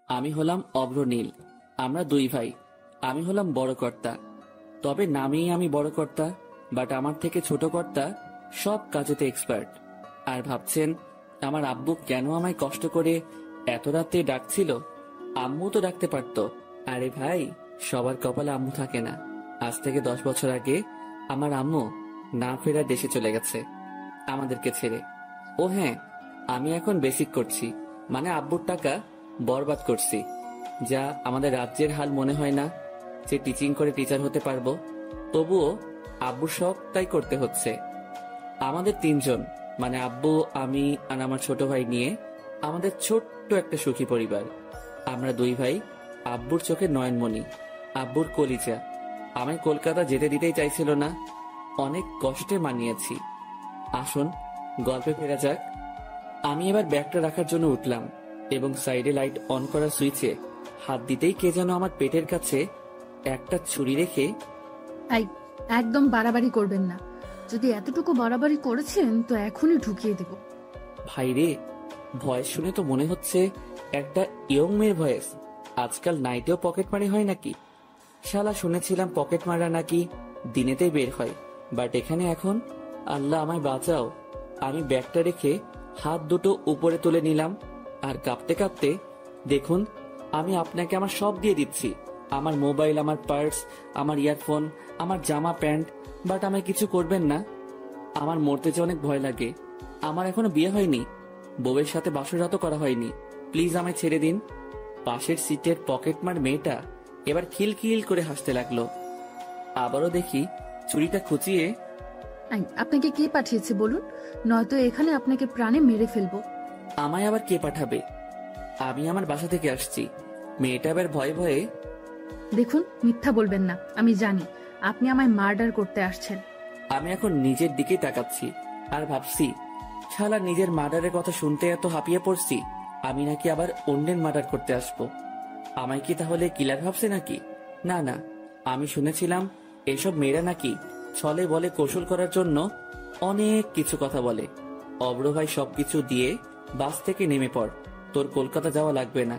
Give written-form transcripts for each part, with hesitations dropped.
আমি হলাম অভ্রনীল। আমরা দুই ভাই। আমি হলাম বড় কর্তা, তবে নামেই আমি বড় কর্তা, বাট আমার থেকে ছোট কর্তা সব কাজেতে এক্সপার্ট। আর ভাবছেন আমার আব্বু কেন আমায় কষ্ট করে এত রাতে ডাকছিল? আম্মু তো ডাকতে পারতো। আরে ভাই, সবার কপালে আম্মু থাকে না। আজ থেকে 10 বছর আগে আমার আম্মু না ফেরার দেশে চলে গেছে আমাদেরকে ছেড়ে। ও হ্যাঁ, আমি এখন বেসিক করছি, মানে আব্বুর টাকা বরবাদ করছি। যা আমাদের রাজ্যের হাল মনে হয় না যে টিচিং করে টিচার হতে পারবো, তবুও আব্বুর শখ তাই করতে হচ্ছে। আমাদের তিনজন, মানে আব্বু, আমি আর আমার ছোট ভাই নিয়ে আমাদের ছোট্ট একটা সুখী পরিবার। আমরা দুই ভাই আব্বুর চোখে নয়নমণি, আব্বুর কলিজা। আমায় কলকাতা যেতে দিতেই চাইছিল না, অনেক কষ্টে মানিয়েছি। আসুন গল্পে ফেরা যাক। আমি এবার ব্যাগটা রাখার জন্য উঠলাম এবং সাইডে লাইট অন করার সুইচে হাত দিতেই কে যেন আমার পেটের কাছে একটা ছুরি রেখে, এই, একদম বাড়াবাড়ি করবেন না। যদি এতটুকু বাড়াবাড়ি করেছেন তো এখনই ঢুকিয়ে দেব। ভাইরে, ভয়েস শুনে তো মনে হচ্ছে একটা ইয়ং মেয়ের ভয়েস। আজকাল নাইটেও পকেট মারি হয় নাকি? শালা শুনেছিলাম পকেট মারা নাকি দিনেতেই বের হয়, বাট এখানে এখন আল্লাহ আমায় বাঁচাও। আমি ব্যাগটা রেখে হাত দুটো উপরে তুলে নিলাম আর কাঁপতে কাঁপতে, দেখুন আমি আপনাকে আমার সব দিয়ে দিচ্ছি, আমার মোবাইল, আমার পার্স, আমার ইয়ারফোন, আমার জামা প্যান্ট, বাট আমায় কিছু করবেন না। আমার মরতে যে অনেক ভয় লাগে। আমার এখনো বিয়ে হয়নি, বউয়ের সাথে বাসর রাতও করা হয়নি। প্লিজ আমায় ছেড়ে দিন। পাশের সিটের পকেটমার মেয়েটা এবার খিলখিল করে হাসতে লাগলো। আবারও দেখি ছুরিটা খুঁচিয়ে, এই, আপনাকে কে পাঠিয়েছে বলুন, নয়তো এখানে আপনাকে প্রাণে মেরে ফেলবো। আমায় আবার কে পাঠাবে? আমি আমার বাসা থেকে আসছি। মেয়েটা এবার ভয়ে ভয়ে, দেখুন, মিথ্যা বলবেন না। আমি জানি আপনি আমায় মার্ডার করতে আসছেন। আমি এখন নিজের দিকেই তাকাচ্ছি আর ভাবছি, শালা নিজের মার্ডারের কথা শুনতে এত হাঁপিয়ে পড়ছি, আমি নাকি আবার অন্যের মার্ডার করতে আসবো। আমায় কি তাহলে কিলার ভাবছে নাকি? না না, আমি শুনেছিলাম এসব মেয়েরা নাকি ছলে বলে কৌশল করার জন্য অনেক কিছু কথা বলে। অব্র ভাই সবকিছু দিয়ে বাস থেকে নেমে পড়, তোর কলকাতা যাওয়া লাগবে না।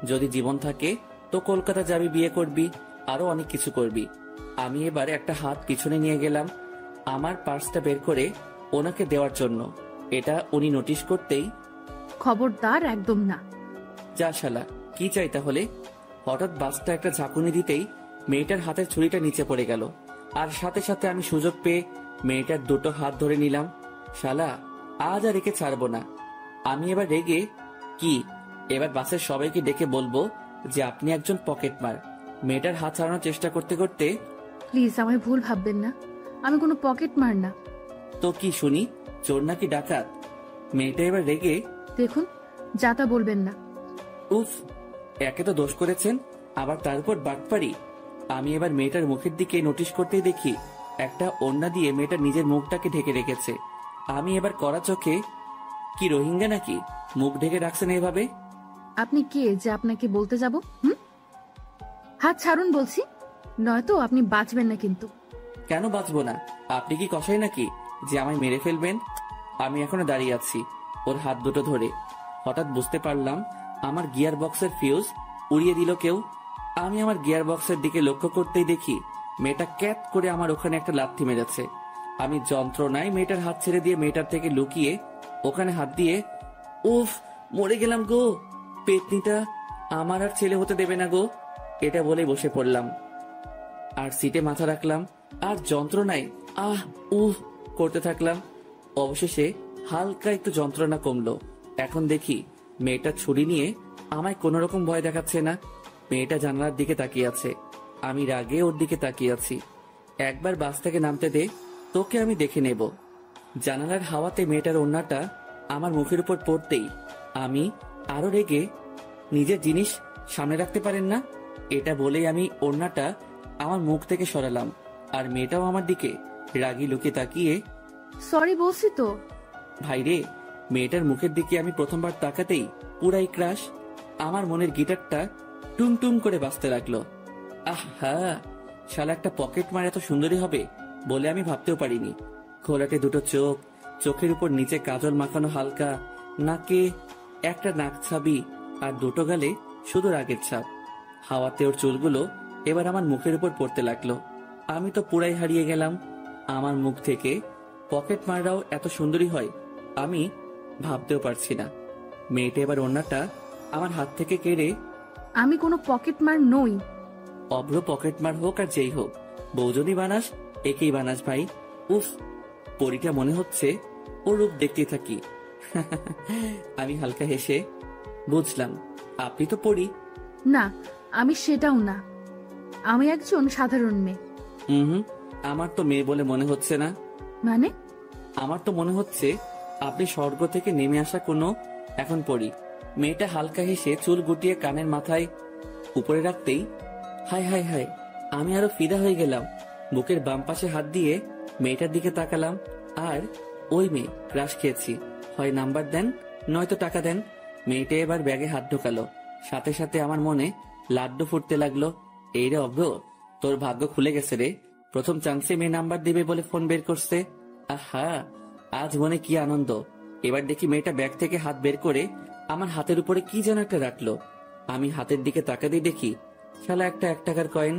যদি জীবন থাকে তো কলকাতা যাবি, বিয়ে করবি, আরো অনেক কিছু করবি। আমি এবার একটা হাত পিছনে নিয়ে গেলাম আমার পার্সটা বের করে ওনাকে দেওয়ার জন্য। এটা উনি নোটিশ করতেই, খবরদার, একদম না। যা শালা, কি চাই তাহলে? হঠাৎ বাসটা একটা ঝাঁকুনি দিতেই মেয়েটার হাতের ছুরিটা নিচে পড়ে গেল, আর সাথে সাথে আমি সুযোগ পেয়ে মেয়েটার দুটো হাত ধরে নিলাম। শালা, আজ আর একে ছাড়বো না। আমি এবার রেগে, কি এবার বাসের সবাইকে ডেকে বলবো যে আপনি একজন পকেটমার? মেয়েটার হাত ছাড়ানোর চেষ্টা করতে করতে, প্লিজ আমায় ভুল ভাববেন না, আমি কোনো পকেট মার না। তো কি শুনি, চোর নাকি ডাকাত? মেয়েটা এবার রেগে, দেখুন, যা তা বলবেন না। উফ, একে তো দোষ করেছেন, আবার তার উপর বাটপারি। আমি এবার মেয়েটার মুখের দিকে নোটিশ করতেই দেখি একটা ওড়না দিয়ে মেয়েটার নিজের মুখটাকে ঢেকে রেখেছে। আমি এবার কড়া চোখে, কি রোহিঙ্গা নাকি মুখ ঢেকে রাখছেন এভাবে? আপনি কে যে আপনাকে বলতে যাব? হাত ছাড়ুন বলছি, নয়তো আপনি বাঁচবেন না কিন্তু। কেন বাঁচবো না? আপনি কি কসাই নাকি যে আমায় মেরে ফেলবেন? আমি এখনো দাঁড়িয়ে আছি ওর হাত দুটো ধরে। হঠাৎ বুঝতে পারলাম আমার গিয়ার বক্সের ফিউজ উড়িয়ে দিল কেউ। আমি আমার গিয়ার বক্সের দিকে লক্ষ্য করতেই দেখি মেয়েটা ক্যাট করে আমার ওখানে একটা লাথি মেরেছে। আমি যন্ত্রণায় মেয়েটার হাত ছেড়ে দিয়ে মেয়েটার থেকে লুকিয়ে ওখানে হাত দিয়ে, উফ, মরে গেলাম গো, পেতনিটা আমার আর ছেলে হতে দেবে না গো, এটা বলে বসে পড়লাম আর সিটে মাথা রাখলাম আর যন্ত্রণায় আহ উহ করতে থাকলাম। অবশেষে হালকা একটু যন্ত্রণা কমলো। এখন দেখি মেয়েটা ছুরি নিয়ে আমায় কোনো রকম ভয় দেখাচ্ছে না। মেয়েটা জানালার দিকে তাকিয়ে আছে, আমি রাগে ওর দিকে তাকিয়ে আছি। একবার বাস থেকে নামতে দে, তোকে আমি দেখে নেব। জানালার হাওয়াতে মেয়েটার ওড়নাটা আমার মুখের উপর পড়তেই আমি আরো রেগে, নিজের জিনিস সামনে রাখতে পারেন না, এটা বলেই আমি ওড়নাটা আমার মুখ থেকে সরালাম আর মেয়েটাও আমার দিকে রাগি লুকে তাকিয়ে, সরি বলছি তো। ভাইরে, মেয়েটার মুখের দিকে আমি প্রথমবার তাকাতেই পুরাই ক্রাশ। আমার মনের গিটারটা টুং টুং করে বাজতে লাগলো। আহা, শালা একটা পকেট মার এত সুন্দরী হবে বলে আমি ভাবতেও পারিনি। ঘোলাটে দুটো চোখ, চোখের উপর নিচে কাজল মাখানো হালকা, নাকে একটা নাক ছাবি আর দুটো গালে শুধু রাগের ছাপ। হাওয়াতে ওর চুলগুলো এবার আমার মুখের উপর পড়তে লাগলো। আমি তো পুরাই হারিয়ে গেলাম। আমার মুখ থেকে পকেট মাররাও এত সুন্দরী হয় আমি ভাবতেও পারছি না। মেয়েটা এবার ওড়নাটা আমার হাত থেকে কেড়ে, আমি কোনো পকেট মার নই। অভ্র পকেট মার হোক আর যেই হোক, বউ যদি বানাস একেই বানাস ভাই। উফ, পরীটা মনে হচ্ছে ওর রূপ দেখতে থাকি। আমি হালকা হেসে, বুঝলাম আপনি তো পড়ি। না, আমি সেটাও না। আমি একজন সাধারণ মেয়ে। হুম, আমার তো মেয়ে বলে মনে হচ্ছে না। মানে? আমার তো মনে হচ্ছে আপনি স্বর্গ থেকে নেমে আসা কোনো এখন পড়ি। মেয়েটা হালকা হেসে চুল গুটিয়ে কানের মাথায় উপরে রাখতেই হায় হায় হায়, আমি আরো ফিদা হয়ে গেলাম। বুকের বাম পাশে হাত দিয়ে মেয়েটার দিকে তাকালাম। আর ওই মেয়ে, ক্রাশ খেয়েছি, হয় নাম্বার দেন নয়তো টাকা দেন। মেয়েটা এবার ব্যাগে হাত ঢোকালো, সাথে সাথে আমার মনে লাড্ডু ফুটতে লাগলো। এই রে অভ্র, তোর ভাগ্য খুলে গেছে রে, প্রথম চান্সে মেয়ে নাম্বার দিবে বলে ফোন বের করছে। আহা, আজ মনে কি আনন্দ। এবার দেখি মেয়েটা ব্যাগ থেকে হাত বের করে আমার হাতের উপরে কি যেন একটা রাখলো। আমি হাতের দিকে তাকাতেই দেখি শালা একটা 1 টাকার কয়েন।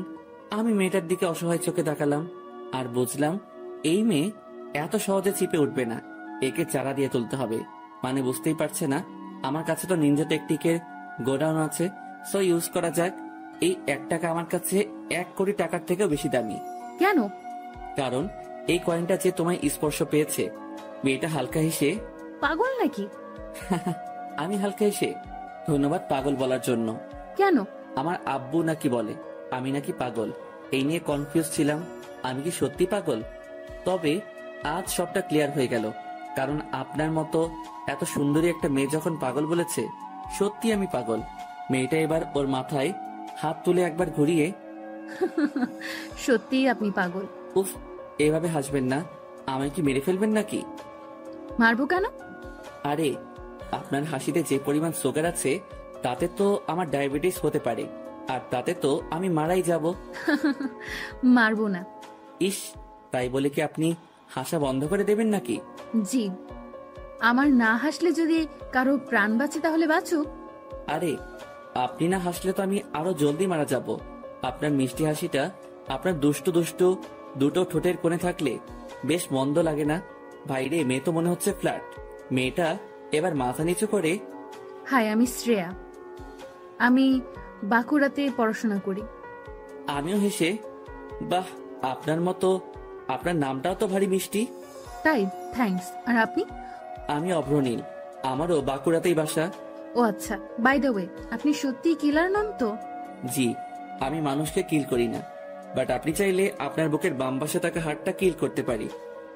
আমি মেয়েটার দিকে অসহায় চোখে তাকালাম আর বুঝলাম এই মেয়ে এত সহজে চিপে উঠবে না, একে চারা দিয়ে তুলতে হবে। মানে বুঝতেই পারছে না আমার কাছে তো নিনজা টেকটিকের গোডাউন আছে, সো ইউজ করা যাক। এই 1 টাকা আমার কাছে 1 কোটি টাকার থেকেও বেশি দামি। কেন? কারণ এই কয়েনটা যে তোমায় স্পর্শ পেয়েছে। মেয়েটা হালকা হেসে, পাগল নাকি? আমি হালকা হেসে, ধন্যবাদ পাগল বলার জন্য। কেন? আমার আব্বু নাকি বলে আমি নাকি পাগল, এই নিয়ে কনফিউজ ছিলাম। আমি কি সত্যি পাগল? তবে আজ সবটা ক্লিয়ার হয়ে গেল, কারণ আপনার মতো এত সুন্দরী একটা মেয়ে যখন পাগল বলেছে, সত্যি আমি পাগল। মেয়েটা এবার ওর মাথায় হাত তুলে একবার ঘুরিয়ে, সত্যিই আপনি পাগল। উফ, এভাবে হাসবেন না, আমায় কি মেরে ফেলবেন নাকি? মারবো কেন? আরে, আপনার হাসিতে যে পরিমাণ সুগার আছে তাতে তো আমার ডায়াবেটিস হতে পারে, আর তাতে তো আমি মারাই যাব। মারবো না। ইস, তাই বলে কি আপনি হাসা বন্ধ করে দেবেন নাকি? জি, আমার না হাসলে যদি কারো প্রাণ বাঁচে তাহলে বাঁচুক। আরে, আপনি না হাসলে তো আমি আরো জলদি মারা যাব। আপনার মিষ্টি হাসিটা আপনার দুষ্টু দুষ্টু দুটো ঠোঁটের কোণে থাকলে বেশ মন্দ লাগে না। ভাইরে, মেয়ে তো মনে হচ্ছে ফ্ল্যাট। মেয়েটা এবার মাথা নিচু করে, হাই, আমি শ্রেয়া। আমি বাঁকুড়াতে পড়াশোনা করি। আমিও হেসে, বাহ, আপনার মতো। আপনার নামটাও তো ভারী মিষ্টি। তাই? থ্যাঙ্কস। আর আপনি? আমি অভ্রনীল, আমারও বাঁকুড়াতেই বাসা। ও আচ্ছা, বাই দ্য ওয়ে, আপনি সত্যিই কিলার নন তো? জি, আমি মানুষকে কিল করি না, বাট আপনি চাইলে আপনার বুকের বাম পাশে থাকা হাড়টা কিল করতে পারি।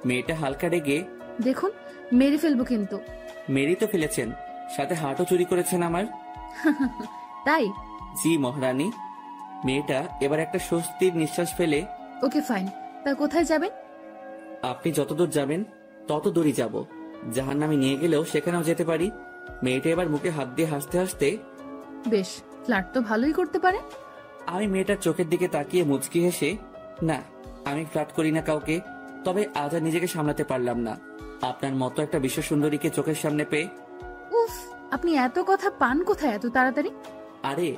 মেয়েটা হালকা রেগে, দেখুন, মেরে ফেলবো কিন্তু। মেরি তো ফেলেছেন, সাথে হাটও চুরি করেছেন আমার। তাই? জি মহারানী। মেয়েটা এবার একটা স্বস্তির নিঃশ্বাস ফেলে, ওকে ফাইন, তা কোথায় যাবেন? আপনি যতদূর যাবেন তত দূরই যাব। জাহান্নামে নিয়ে গেলেও সেখানেও যেতে পারি। মেয়েটা এবার মুখে হাত দিয়ে হাসতে হাসতে, বেশ, ফ্ল্যাট তো ভালোই করতে পারে। আমি মেয়েটার চোখের দিকে তাকিয়ে মুচকি হেসে, না, আমি ফ্ল্যাট করি না কাউকে। তবে আজ আর নিজেকে সামলাতে পারলাম না আপনার মতো একটা বিশ্ব সুন্দরীকে চোখের সামনে পেয়ে। উফ, আপনি এত কথা পান কোথায় এত তাড়াতাড়ি? আরে,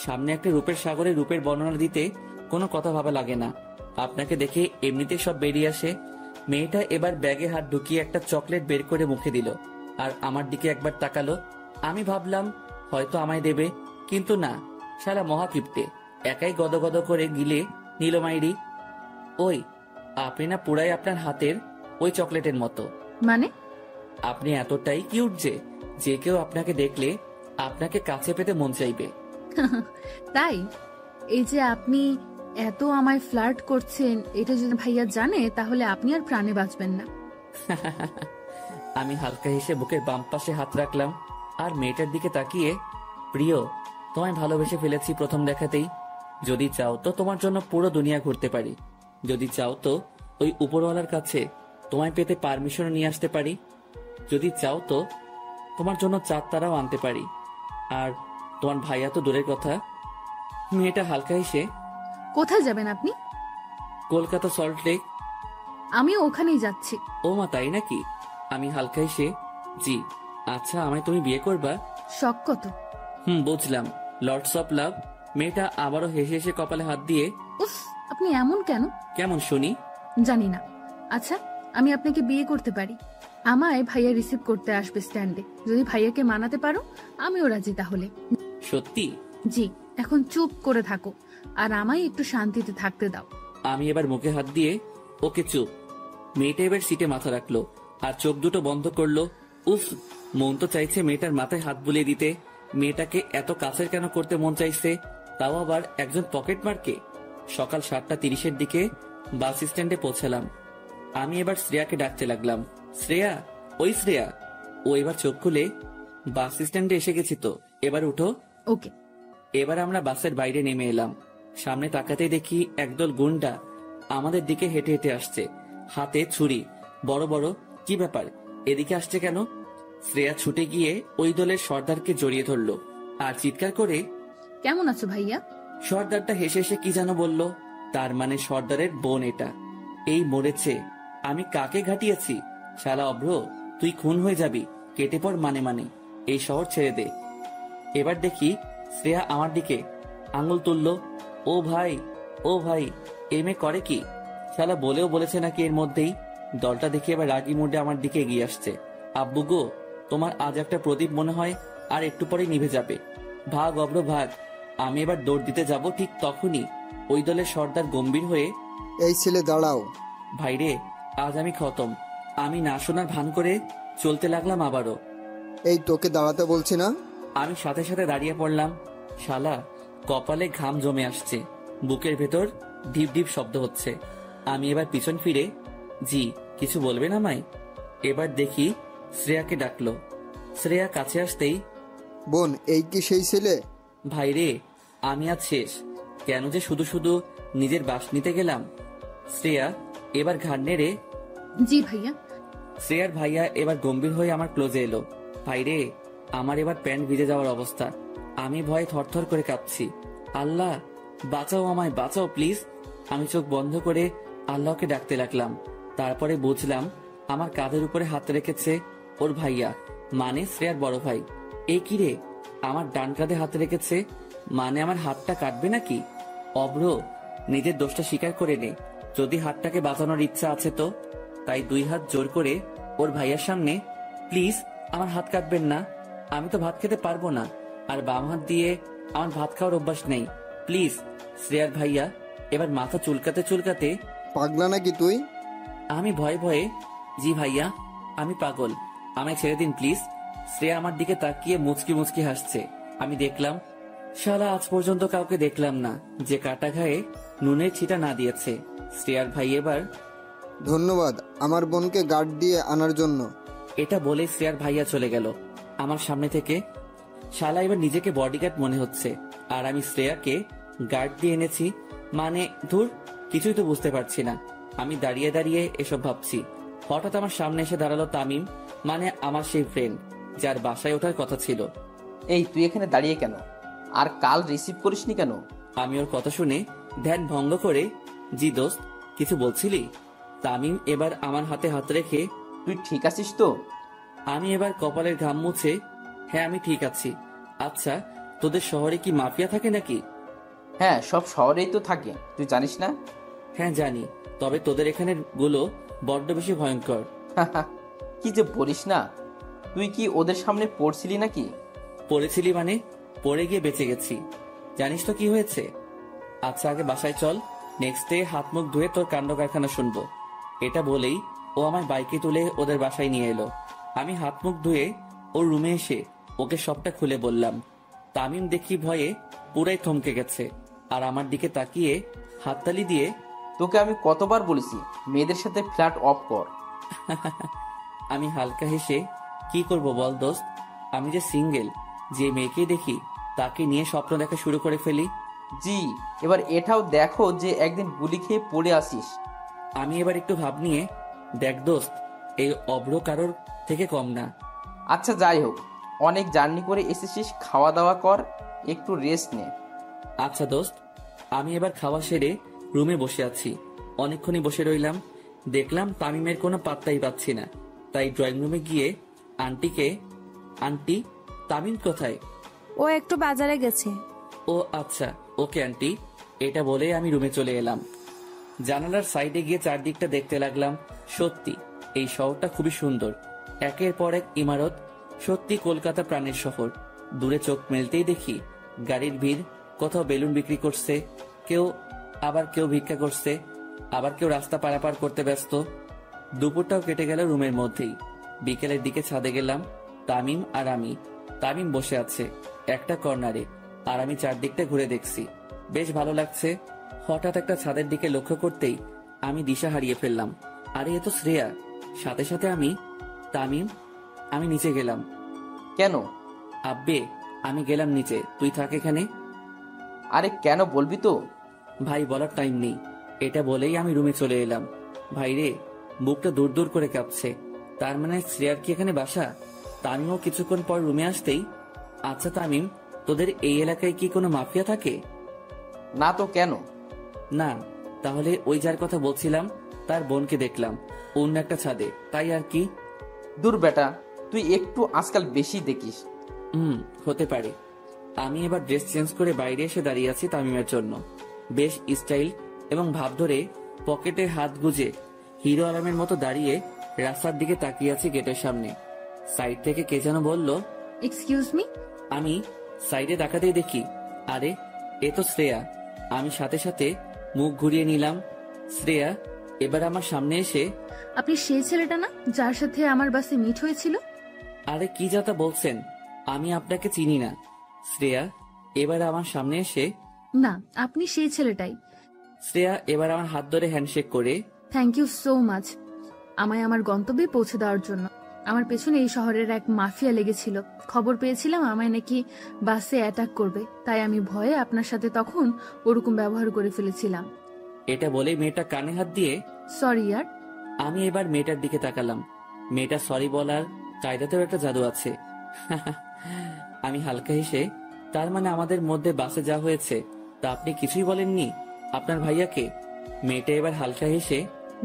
সামনে একটা রূপের সাগরে রূপের বর্ণনা দিতে কোনো কথা ভাবা লাগে না, আপনাকে দেখে এমনিতে সব বেরিয়ে আসে। মেয়েটা এবার ব্যাগে হাত ঢুকিয়ে একটা চকলেট বের করে মুখে দিল আর আমার দিকে একবার তাকালো। আমি ভাবলাম হয়তো আমায় দেবে, কিন্তু না, সারা মহাকিপ্টে একাই গদগদ করে গিলে নিল মাইরি। ওই, আপনি না পুরাই আপনার হাতের ওই চকলেটের মতো। মানে? আপনি এতটাই কিউট যে কেউ আপনাকে দেখলে আপনাকে কাছে পেতে মন চাইবে। তাই? এই যে আপনি এত আমায় ফ্লার্ট করছেন, এটা যদি ভাইয়া জানে তাহলে আপনি আর প্রাণে বাঁচবেন না। আমি হালকা হেসে বুকের বাম পাশে হাত রাখলাম আর মেয়েটার দিকে তাকিয়ে, প্রিয়, তোমায় ভালোবেসে ফেলেছি প্রথম দেখাতেই। যদি চাও তো তোমার জন্য পুরো দুনিয়া ঘুরতে পারি। যদি চাও তো ওই উপরওয়ালার কাছে তোমায় পেতে পারমিশন নিয়ে আসতে পারি। যদি চাও তো তোমার জন্য 4 তারাও আনতে পারি। আর তোমার ভাইয়া তো দূরের কথা। মেয়েটা হালকা হেসে, কোথায় যাবেন আপনি? Kolkata salt lake. আমিও ওখানেই যাচ্ছি। ও মা, তাই নাকি? আমি হালকা হেসে, জি। আচ্ছা, আমায় তুমি বিয়ে করবা? শখ কত? বুঝলাম। Lords of love. মেয়েটা আবারও হেসে হেসে কপালে হাত দিয়ে, উফ, আপনি এমন কেন? কেমন শুনি? জানি না। আচ্ছা, আমি আপনাকে বিয়ে করতে পারি। আমায় ভাইয়া রিসিভ করতে আসবে স্ট্যান্ডে। যদি ভাইয়াকে মানাতে পারো আমিও রাজি তাহলে। সত্যি? জি। এখন চুপ করে থাকো আর আমায় একটু শান্তিতে থাকতে দাও। আমি এবার মুখে হাত দিয়ে, ওকে চুপ। মেয়েটা এবার সিটে মাথা রাখলো আর চোখ দুটো বন্ধ করলো। উফ, মন তো চাইছে মেয়েটার মাথায় হাত বুলিয়ে দিতে। মেয়েটাকে এত কাছের কেন করতে মন চাইছে, তাও আবার একজন পকেট মারকে। সকাল 7:30-এর দিকে বাস স্ট্যান্ডে পৌঁছালাম। আমি এবার শ্রেয়াকে ডাকতে লাগলাম, শ্রেয়া, ওই শ্রেয়া। ও এবার চোখ খুলে, বাস স্ট্যান্ডে এসে গেছি তো, এবার উঠো। ওকে। এবার আমরা বাসের বাইরে নেমে এলাম। সামনে তাকাতেই দেখি একদল গুন্ডা আমাদের দিকে হেঁটে হেঁটে আসছে, হাতে ছুরি বড় বড়। কি ব্যাপার, এদিকে আসছে কেন? শ্রেয়া ছুটে গিয়ে ওই দলের সর্দারকে জড়িয়ে ধরলো আর চিৎকার করে, কেমন আছো ভাইয়া? সর্দারটা হেসে হেসে কি যেন বলল। তার মানে সর্দারের বোন এটা। এই মরেছে। আমি কাকে ঘাটিয়েছি? শালা অভ্র, তুই খুন হয়ে যাবি, কেটে পড় মানে। এই শহর ছেড়ে দে। এবার দেখি শ্রেয়া আমার দিকে আঙুল তুললো। ও ভাই, ও ভাই, এই মেয়ে করে কি? শালা বলেও বলেছে নাকি এর মধ্যেই। দলটা দেখে এবার রাগি মুডে আমার দিকে এগিয়ে আসছে। আব্বু গো, তোমার আজ একটা প্রদীপ মনে হয়, আর একটু পরে নিভে যাবে। ভাগ অব্র ভাগ। আমি এবার দৌড় দিতে যাব, ঠিক তখনই ওই দলের সর্দার গম্ভীর হয়ে, এই ছেলে দাঁড়াও। ভাইরে, আজ আমি খতম। আমি না শোনার ভান করে চলতে লাগলাম আবারও। এই তোকে দাঁড়াতে বলছি না? আমি সাথে সাথে দাঁড়িয়ে পড়লাম। শালা, কপালে ঘাম জমে আসছে, বুকের ভেতর ঢিপ ঢিপ শব্দ হচ্ছে। আমি এবার পিছন ফিরে, জি কিছু বলবেন আমায়? এবার দেখি শ্রেয়াকে ডাকলো। শ্রেয়া কাছে আসতেই, বোন, এই কি সেই ছেলে? ভাইরে, আমি আজ শেষ। কেন যে শুধু শুধু নিজের বাস নিতে গেলাম। শ্রেয়া এবার ঘাড় নেড়ে, জি ভাইয়া। শ্রেয়ার ভাইয়া এবার গম্ভীর হয়ে আমার ক্লোজে এলো। ভাইরে, আমার এবার প্যান্ট ভিজে যাওয়ার অবস্থা। আমি ভয়ে থরথর করে কাঁপছি। আল্লাহ বাঁচাও, আমায় বাঁচাও প্লিজ। আমি চোখ বন্ধ করে আল্লাহকে ডাকতে লাগলাম। তারপরে বুঝলাম আমার কাঁধের উপরে হাত রেখেছে ওর ভাইয়া, মানে শ্রেয়ার বড় ভাই। এই কি রে, আমার ডান কাঁধে হাত রেখেছে, মানে আমার হাতটা কাটবে নাকি? অভ্র, নিজের দোষটা স্বীকার করে নে। যদি হাতটাকে বাঁচানোর ইচ্ছা আছে তো। তাই 2 হাত জোর করে ওর ভাইয়ার সামনে, প্লিজ আমার হাত কাটবেন না, আমি তো ভাত খেতে পারবো না, আর বাম হাত দিয়ে আমার ভাত খাওয়ার অভ্যাস নেই, প্লিজ। শ্রেয়ার ভাইয়া এবার মাথা চুলকাতে চুলকাতে, পাগলা নাকি তুই? আমি ভয়ে ভয়ে, জি ভাইয়া, আমি পাগল, আমায় ছেড়ে দিন প্লিজ। শ্রেয়া আমার দিকে তাকিয়ে মুচকি মুচকি হাসছে। আমি দেখলাম, শালা আজ পর্যন্ত কাউকে দেখলাম না যে কাটা ঘায়ে নুনের ছিটা না দিয়েছে। শ্রেয়ার ভাই এবার, ধন্যবাদ আমার বোনকে গার্ড দিয়ে আনার জন্য। এটা বলে শ্রেয়ার ভাইয়া চলে গেল আমার সামনে থেকে। শালা এবার নিজেকে বডিগার্ড মনে হচ্ছে, আর আমি শ্রেয়াকে গার্ড দিয়ে এনেছি মানে। ধুর, কিছুই তো বুঝতে পারছি না। আমি দাঁড়িয়ে দাঁড়িয়ে এসব ভাবছি। হঠাৎ আমার সামনে এসে দাঁড়ালো তামিম, মানে আমার সেই ফ্রেন্ড যার বাসায় ওঠার কথা ছিল। এই তুই এখানে দাঁড়িয়ে কেন? আর কাল রিসিভ করিসনি কেন? আমি ওর কথা শুনে ধ্যান ভঙ্গ করে, জি দোস্ত, কিছু বলছিলি? তামিম এবার আমার হাতে হাত রেখে, তুই ঠিক আছিস তো? আমি এবার কপালের ঘাম মুছে, হ্যাঁ আমি ঠিক আছি। আচ্ছা, তোদের শহরে কি মাফিয়া থাকে নাকি? হ্যাঁ, সব শহরেই তো থাকে, তুই জানিস না? হ্যাঁ জানি, তবে তোদের এখানের গুলো বড্ড বেশি ভয়ঙ্কর। কি যে বলিস না, তুই কি ওদের সামনে পড়ছিলি নাকি? পড়েছিলি মানে? পড়ে গিয়ে বেঁচে গেছি। জানিস তো কি হয়েছে? আচ্ছা আগে বাসায় চল, নেক্সট ডে হাত মুখ ধুয়ে তোর কাণ্ড কারখানা শুনবো। এটা বলেই ও আমার বাইকে তুলে ওদের বাসায় নিয়ে এলো। আমি হাত মুখ ধুয়ে ওর রুমে এসে ওকে সবটা খুলে বললাম। তামিম দেখি ভয়ে পুরাই থমকে গেছে, আর আমার দিকে তাকিয়ে হাততালি দিয়ে, তোকে আমি কতবার বলেছি মেয়েদের সাথে ফ্ল্যাট অফ কর। আমি হালকা হেসে, কি করব বল দোস্ত, আমি যে সিঙ্গেল, যে মেয়েকে দেখি তাকে নিয়ে স্বপ্ন দেখা শুরু করে ফেলি। জি, এবার এটাও দেখো যে একদিন গুলি খেয়ে পড়ে আসিস। আমি এবার একটু ভাব নিয়ে, দেখ দোস্ত, এই অভ্র কারোর থেকে কম না। আচ্ছা যাই হোক, অনেক জার্নি করে এসেছিস, খাওয়া দাওয়া কর, একটু রেস্ট নে। আচ্ছা দোস্ত। আমি এবার খাওয়া সেরে রুমে বসে আছি। অনেকক্ষণই বসে রইলাম। দেখলাম তামিমের কোনো পাত্তাই পাচ্ছি না। তাই ড্রয়িং রুমে গিয়ে আন্টিকে, আন্টি, তামিম কোথায়? ও একটু বাজারে গেছে, ও আচ্ছা, ওকে আন্টি। এটা বলে আমি রুমে চলে এলাম। জানালার সাইডে গিয়ে চারদিকটা দেখতে লাগলাম। সত্যি এই শহরটা খুবই সুন্দর। একের পর এক ইমারত, সত্যি কলকাতা প্রাণের শহর। দূরে চোখ মেলতেই দেখি গাড়ির ভিড়, কোথাও বেলুন বিক্রি করছে কেউ ভিক্ষা করছে, আবার কেউ রাস্তা পারাপার করতে ব্যস্ত। দুপুরটাও কেটে গেল রুমের মধ্যেই। বিকেলের দিকে ছাদে গেলাম। তামিম আর আমি। তামিম বসে আছে একটা কর্নারে, আর আমি চারদিকটা ঘুরে দেখছি। বেশ ভালো লাগছে। হঠাৎ একটা ছাদের দিকে লক্ষ্য করতেই আমি দিশা হারিয়ে ফেললাম। আরে এ তো শ্রেয়া। সাথে সাথে তামিম, আমি নিচে গেলাম। কেন? আব্বে, আমি গেলাম নিচে, তুই থাক এখানে। আরে কেন বলবি তো? ভাই, বলার টাইম নেই। এটা বলেই আমি রুমে চলে এলাম। ভাই রে, বুকটা দূর দূর করে কাঁপছে। তার মানে শ্রেয়ার কি এখানে বাসা? তামিমও কিছুক্ষণ পর রুমে আসতেই, আচ্ছা তামিম, তোদের এই এলাকায় কি কোনো মাফিয়া থাকে? না তো, কেন? না, তাহলে ওই যার কথা বলছিলাম তার বোনকে দেখলাম অন্য একটা ছাদে, তাই আর কি। দূর বেটা, তুই একটু আজকাল বেশি দেখিস। হতে পারে। আমি এবার ড্রেস চেঞ্জ করে বাইরে এসে দাঁড়িয়ে আছি তামিমের জন্য। বেশ স্টাইল এবং ভাব ধরে পকেটে হাত গুজে হিরো আলমের মতো দাঁড়িয়ে রাস্তার দিকে তাকিয়ে আছি গেটের সামনে। সাইড থেকে কে যেন বলল, এক্সকিউজ মি। আমি সাইডে তাকাতেই দেখি, আরে এ তো শ্রেয়া। আমি সাথে সাথে মুখ ঘুরিয়ে নিলাম। শ্রেয়া এবার আমার সামনে এসে, আপনি সেই ছেলেটা না যার সাথে আমার বাসে মিট হয়েছিল? আরে কি যাতা বলছেন, আমি আপনাকে চিনি না। শ্রেয়া এবার আমার সামনে এসে, না, আপনি সেই ছেলেটাই। শ্রেয়া এবার আমার হাত ধরে হ্যান্ডশেক করে, থ্যাংক ইউ সো মাচ আমায় আমার গন্তব্যে পৌঁছে দেওয়ার জন্য। আমার পেছনে এই শহরের এক মাফিয়া লেগেছিল। খবর পেয়েছিলাম আমায় নাকি বাসে অ্যাটাক করবে, তাই আমি ভয়ে আপনার সাথে তখন ওরকম ব্যবহার করে ফেলেছিলাম। এটা বলে মেয়েটা কানে হাত দিয়ে, সরি ইয়ার। আমি এবার মেয়েটার দিকে তাকালাম। মেয়েটা সরি বলার কায়দাতেও একটা জাদু আছে। আমি হালকা হেসে, তার মানে আমাদের মধ্যে বাসে যা হয়েছে তা আপনি কিছুই বলেননি আপনার ভাইয়াকে? মেয়েটা এবার হালকা হেসে,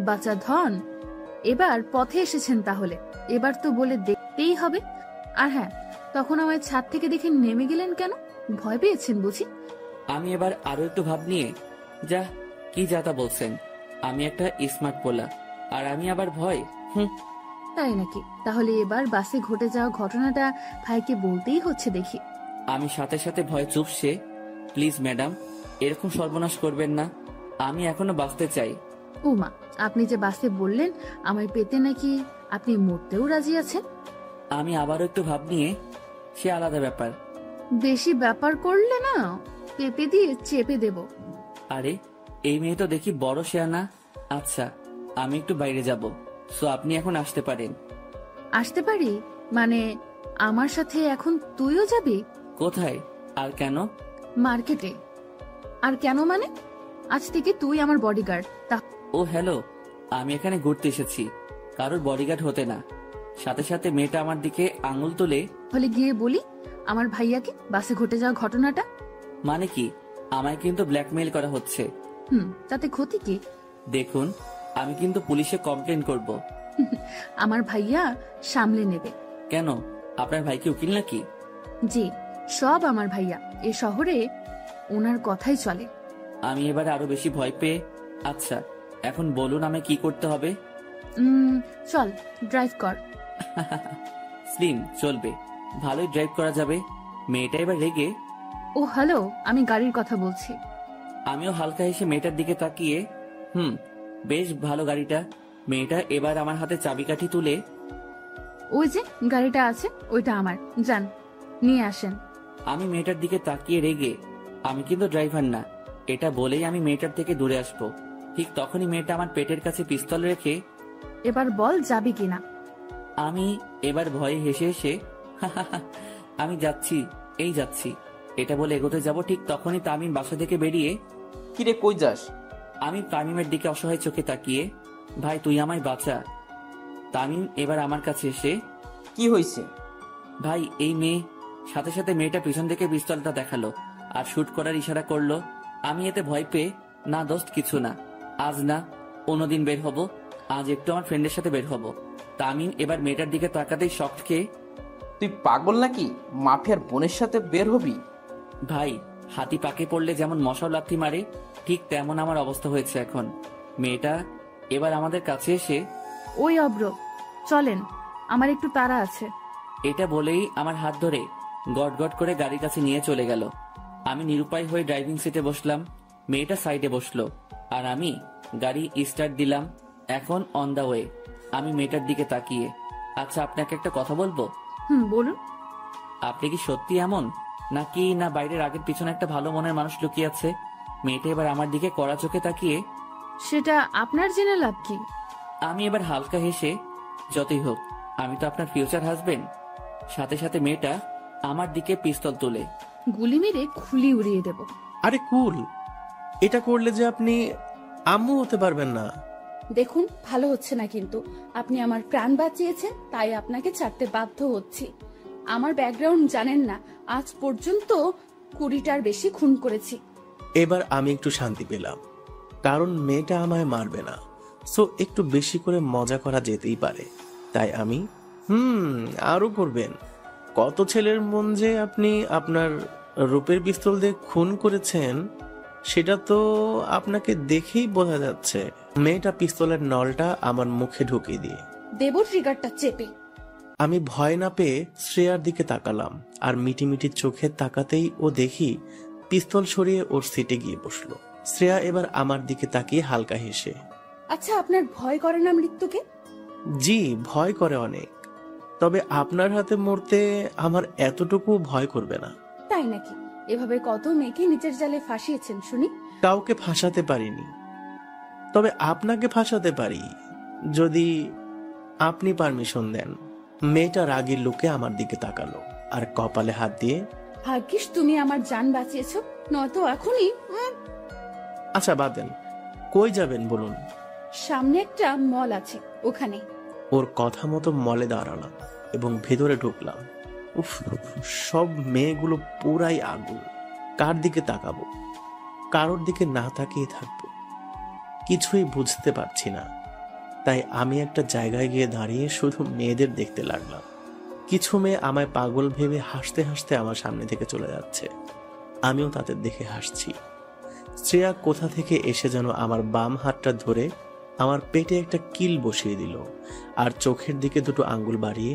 বাচ্চা ধন, এবার পথে এসেছেন তাহলে, এবার তো বলে দেখতেই হবে। আর হ্যাঁ, তখন আমায় ছাদ থেকে দেখে নেমে গেলেন কেন? ভয় পেয়েছেন বুঝি? আমি এবার আরো একটু ভাব নিয়ে, যা কি যাতা বলছেন, আমি একটা স্মার্ট পোলা, আর আমি আবার ভয়? তাই নাকি? তাহলে এবার বাসে ঘটে যাওয়া ঘটনাটা ভাইকে বলতেই হচ্ছে দেখি। আমি সাথে সাথে ভয় চুপসে, প্লিজ ম্যাডাম, এরকম সর্বনাশ করবেন না, আমি এখনো বাঁচতে চাই। উমা, আপনি যে বাসে বললেন আমায় পেতে নাকি আপনি মরতেও রাজি আছেন? আমি আবারও একটু ভাব নিয়ে, সে আলাদা ব্যাপার। বেশি ব্যাপার করলে না পেপে দিয়ে চেপে দেব। আরে এই মেয়ে তো দেখি বড় শেয়ানা। আচ্ছা, আমি একটু বাইরে যাব, সো আপনি এখন আসতে পারেন। আসতে পারি মানে আমার সাথে এখন তুইও যাবি? কোথায় আর কেন? মার্কেটে। আর কেন মানে? আজ থেকে তুই আমার বডিগার্ড। তা ও হ্যালো, আমি এখানে ঘুরতে এসেছি, কারোর বডিগার্ড হতে না। সাথে সাথে মেয়েটা আমার দিকে আঙুল তুলে, হলে গিয়ে বলি আমার ভাইয়াকে বাসে ঘটে যাওয়া ঘটনাটা। মানে কি? আমায় কিন্তু ব্ল্যাকমেইল করা হচ্ছে। তাতে ক্ষতি কি? দেখুন, আমি কিন্তু পুলিশে কমপ্লেন করব। আমার ভাইয়া সামলে নেবে। কেন, আপনার ভাই কি উকিল নাকি? জি, সব আমার ভাইয়া। এ শহরে ওনার কথাই চলে। আমি এবার আরো বেশি ভয় পেয়ে, আচ্ছা এখন বলুন আমি কি করতে হবে? চল ড্রাইভ কর। স্লিম চলবে, ভালোই ড্রাইভ করা যাবে। মেয়েটা এবার রেগে, ও হ্যালো, আমি গাড়ির কথা বলছি। আমিও হালকা হেসে মেয়েটার দিকে তাকিয়ে, বেশ ভালো গাড়িটা। মেয়েটা এবার আমার হাতে চাবিকাঠি তুলে, ওই যে গাড়িটা আছে ওইটা আমার, যান নিয়ে আসেন। আমি মেয়েটার দিকে তাকিয়ে রেগে, আমি কিন্তু ড্রাইভার না। এটা বলেই আমি মেয়েটার থেকে দূরে আসবো। ঠিক তখনই মেয়েটা আমার পেটের কাছে পিস্তল রেখে, এবার বল যাবি কিনা। আমি এবার ভয়ে হেসে হেসে, আমি যাচ্ছি, এই যাচ্ছি, এটা বলে এগোতে যাব। ঠিক তখনই তামিম বাসা থেকে বেরিয়ে, কিরে কই যাস? আমি তামিমের দিকে অসহায় চোখে তাকিয়ে, ভাই তুই আমায় বাঁচা। তামিম এবার আমার কাছে এসে, কি হয়েছে? ভাই এই মেয়ে। সাথে সাথে মেয়েটা পিছন থেকে পিস্তলটা দেখালো আর শুট করার ইশারা করলো। আমি এতে ভয় পেয়ে, না দোস্ত কিছু না, আজ না অন্যদিন বের হব, আজ একটু আমার ফ্রেন্ডের সাথে বের হব। তামিম এবার মেয়েটার দিকে তাকাতেই শক্ট খেয়ে, তুই পাগল নাকি? মাফিয়ার বোনের সাথে বের হবি? ভাই হাতি পাকে পড়লে যেমন মশাও লাথি মারে, ঠিক তেমন আমার অবস্থা হয়েছে এখন। মেয়েটা এবার আমাদের কাছে এসে, ওই অব্র, চলেন, আমার একটু তাড়া আছে। এটা বলেই আমার হাত ধরে গট গট করে গাড়ির কাছে নিয়ে চলে গেল। আমি নিরুপায় হয়ে ড্রাইভিং সিটে বসলাম, মেয়েটা সাইডে বসলো, আর আমি গাড়ি স্টার্ট দিলাম। এখন অন দা ওয়ে। আমি মেয়েটার দিকে তাকিয়ে, আচ্ছা আপনাকে একটা কথা বলবো? বলুন। আপনি কি সত্যি এমন, নাকি না বাইরের আগের পিছনে একটা ভালো মনের মানুষ লুকিয়ে আছে? মেয়েটা এবার আমার দিকে কড়া চোখে তাকিয়ে, সেটা আপনার জেনে লাভ কি? আমি এবার হালকা হেসে, যতই হোক আমি তো আপনার ফিউচার হাজবেন্ড। সাথে সাথে মেয়েটা আমার দিকে পিস্তল তুলে, গুলি মেরে খুলি উড়িয়ে দেব। আরে কুল, এটা করলে যে আপনি আম্মু হতে পারবেন না। দেখুন, ভালো হচ্ছে না, কিন্তু আপনি আমার প্রাণ বাঁচিয়েছেন, তাই আপনাকে ছাড়তে বাধ্য হচ্ছি। আমার ব্যাকগ্রাউন্ড জানেন না, আজ পর্যন্ত 20টার বেশি খুন করেছি। এবার আমি একটু শান্তি পেলাম, কারণ মেয়েটা আমায় মারবে না, সো একটু বেশি করে মজা করা যেতেই পারে। তাই আমি আরো করবেন। কত ছেলের মন যে আপনি আপনার রূপের পিস্তল দিয়ে খুন করেছেন, সেটা তো আপনাকে দেখেই বোঝা যাচ্ছে। মেয়েটা পিস্তলের নলটা আমার মুখে ঢুকিয়ে দিয়ে দেব ট্রিগারটা চেপে। আমি ভয় না পেয়ে শ্রেয়ার দিকে তাকালাম, আর মিটিমিটি চোখে তাকাতেই ও দেখি পিস্তল সরিয়ে ওর সিটে গিয়ে বসলো। শ্রেয়া এবার আমার দিকে তাকিয়ে হালকা হেসে, আচ্ছা, আপনার ভয় করে না মৃত্যুকে? জি, ভয় করে অনেক, তবে আপনার হাতে মরতে আমার এতটুকু ভয় করবে না। তাই নাকি? এভাবে কত মেয়েকে নিচের জালে ফাঁসিয়েছেন শুনি। কাউকে ফাঁসাতে পারিনি, তবে আপনাকে ফাঁসাতে পারি যদি আপনি পারমিশন দেন। মেয়েটা রাগের লোকে আমার দিকে তাকালো আর কপালে হাত দিয়ে, ভাগ্যিস তুমি আমার জান বাঁচিয়েছো, নয়তো এখনই। আচ্ছা বাদ দেন, কই যাবেন বলুন? সামনে একটা মল আছে, ওখানে। ওর কথা মতো মলে দাঁড়ালাম এবং ভেতরে ঢুকলাম। উফ, সব মেয়েগুলো পুরাই আগুন। কার দিকে তাকাবো, কারোর দিকে না তাকিয়ে থাকবো, কিছুই বুঝতে পারছি না। তাই আমি একটা জায়গায় গিয়ে দাঁড়িয়ে শুধু মেয়েদের দেখতে লাগলাম। কিছু মেয়ে আমায় পাগল ভেবে হাসতে হাসতে আমার সামনে থেকে চলে যাচ্ছে, আমিও তাদের দেখে হাসছি। শ্রেয়া কোথা থেকে এসে যেন আমার বাম হাতটা ধরে আমার পেটে একটা কিল বসিয়ে দিল, আর চোখের দিকে দুটো আঙ্গুল বাড়িয়ে,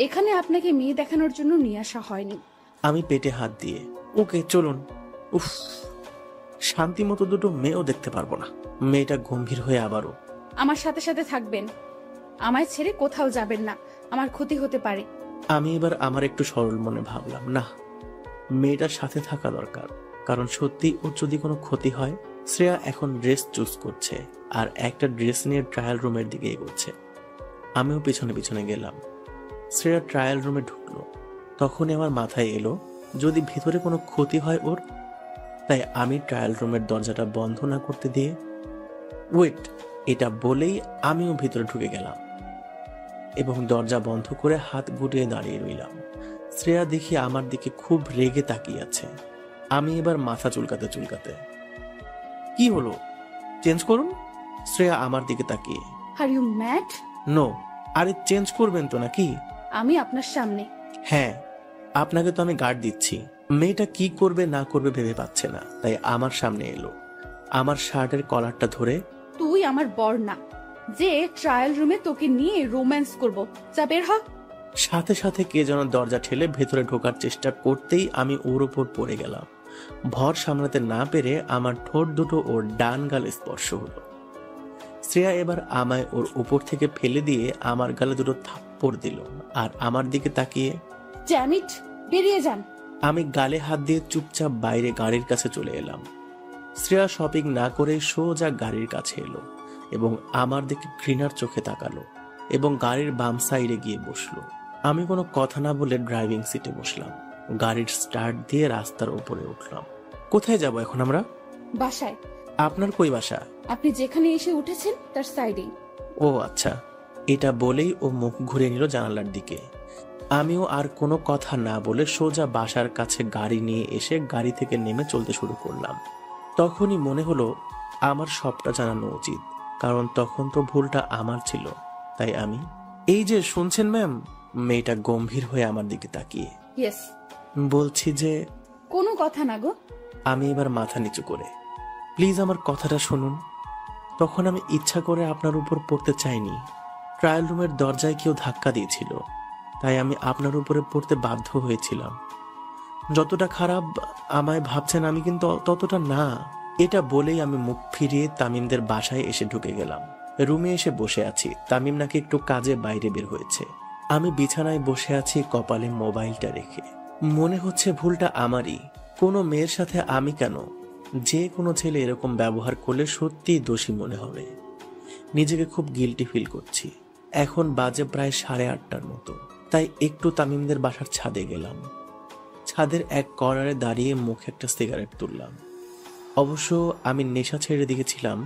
এখানে আপনাকে মেয়ে দেখানোর জন্য নিয়ে আসা হয়নি। আমি পেটে হাত দিয়ে, ওকে চলুন। উফ, শান্তি মতো দুটো মেয়েও দেখতে পারবো না। মেয়েটা গম্ভীর হয়ে আবারও, আমার সাথে সাথে থাকবেন, আমায় ছেড়ে কোথাও যাবেন না, আমার ক্ষতি হতে পারে। আমি এবার আমার একটু সরল মনে ভাবলাম, না, মেয়েটার সাথে থাকা দরকার, কারণ সত্যি ওর যদি কোনো ক্ষতি হয়। শ্রেয়া এখন ড্রেস চুজ করছে আর একটা ড্রেস নিয়ে ট্রায়াল রুমের দিকে এগোচ্ছে। আমিও পিছনে পিছনে গেলাম। শ্রেয়া ট্রায়াল রুমে ঢুকলো, তখনই আমার মাথায় এলো যদি ভিতরে কোনো ক্ষতি হয় ওর। তাই আমি ট্রায়াল রুমের দরজাটা বন্ধ না করতে দিয়ে, ওয়েট, এটা বলেই আমিও ভিতরে ঢুকে গেলাম এবং দরজা বন্ধ করে হাত গুটিয়ে দাঁড়িয়ে রইলাম। শ্রেয়া দেখি আমার দিকে খুব রেগে তাকিয়ে আছে। আমি এবার মাথা চুলকাতে চুলকাতে, কি হলো, চেঞ্জ করুন। শ্রেয়া আমার দিকে তাকিয়ে, আর ইউ ম্যাড? নো। আরে চেঞ্জ করবেন তো নাকি? আমি আপনার সামনে। হ্যাঁ, আপনাকে তো আমি গার্ড দিচ্ছি। মেয়েটা কি করবে না করবে ভেবে পাচ্ছে না, তাই আমার সামনে এলো। আমার শার্টের কলারটা ধরে, তুই আমার বর না যে ট্রায়াল রুমে তোকে নিয়ে রোম্যান্স করব, যা বের হ। সাথে সাথে কে যেন দরজা ঠেলে ভেতরে ঢোকার চেষ্টা করতেই আমি ওর উপর পড়ে গেলাম। ভর সামলাতে না পেরে আমার ঠোঁট দুটো ওর ডান গালে স্পর্শ হলো। শ্রেয়া এবার আমায় ওর উপর থেকে ফেলে দিয়ে আমার গালে দুটো থাপ্পড় দিল আর আমার দিকে তাকিয়ে, ড্যাম ইট, বেরিয়ে যান। আমি গালে হাত দিয়ে চুপচাপ বাইরে গাড়ির কাছে চলে এলাম। শ্রেয়া শপিং না করে সোজা গাড়ির কাছে এলো এবং আমার দিকে ঘৃণার চোখে তাকালো এবং গাড়ির বাম সাইডে গিয়ে বসলো। আমি কোনো কথা না বলে ড্রাইভিং সিটে বসলাম। গাড়ির স্টার্ট দিয়ে রাস্তার উপরে উঠলাম। কোথায় যাব এখন আমরা? বাসায়। আপনার কই বাসা? আপনি যেখানে এসে উঠেছেন তার সাইডেই। ও আচ্ছা। এটা বলেই ও মুখ ঘুরে নিল জানালার দিকে। আমিও আর কোনো কথা না বলে সোজা বাসার কাছে গাড়ি নিয়ে এসে গাড়ি থেকে নেমে চলতে শুরু করলাম। তখনই মনে হলো আমার সবটা জানানো উচিত, কারণ তখন তো ভুলটা আমার ছিল। তাই আমি, এই যে শুনছেন ম্যাম? মেয়েটা গম্ভীর হয়ে আমার দিকে তাকিয়ে, ইয়েস। বলছি যে, কোনো কথা না গো, আমি এবার মাথা নিচু করে, প্লিজ আমার কথাটা শুনুন। তখন আমি ইচ্ছা করে আপনার উপর পড়তে চাইনি। ট্রায়াল রুমের দরজায় কেউ ধাক্কা দিয়েছিল, তাই আমি আপনার উপরে পড়তে বাধ্য হয়েছিলাম। যতটা খারাপ আমায় ভাবছেন আমি কিন্তু ততটা না। এটা বলেই আমি মুখ ফিরিয়ে তামিমদের বাসায় এসে ঢুকে গেলাম। রুমে এসে বসে আছি। তামিম নাকি একটু কাজে বাইরে বের হয়েছে। আমি বিছানায় বসে আছি, কপালে মোবাইলটা রেখে। মনে হচ্ছে ভুলটা আমারই। কোনো মেয়ের সাথে আমি কেন, যে কোনো ছেলে এরকম ব্যবহার করলে সত্যিই দোষী মনে হবে। নিজেকে খুব গিল্টি ফিল করছি। এখন বাজে প্রায় 8:30টার মতো, তাই একটু তামিমদের বাসার ছাদে গেলাম। ছাদের এক কর্নারে দাঁড়িয়ে মুখে একটা সিগারেট তুললাম। অবশ্য আমি নেশা ছেড়ে দিয়েছিলাম,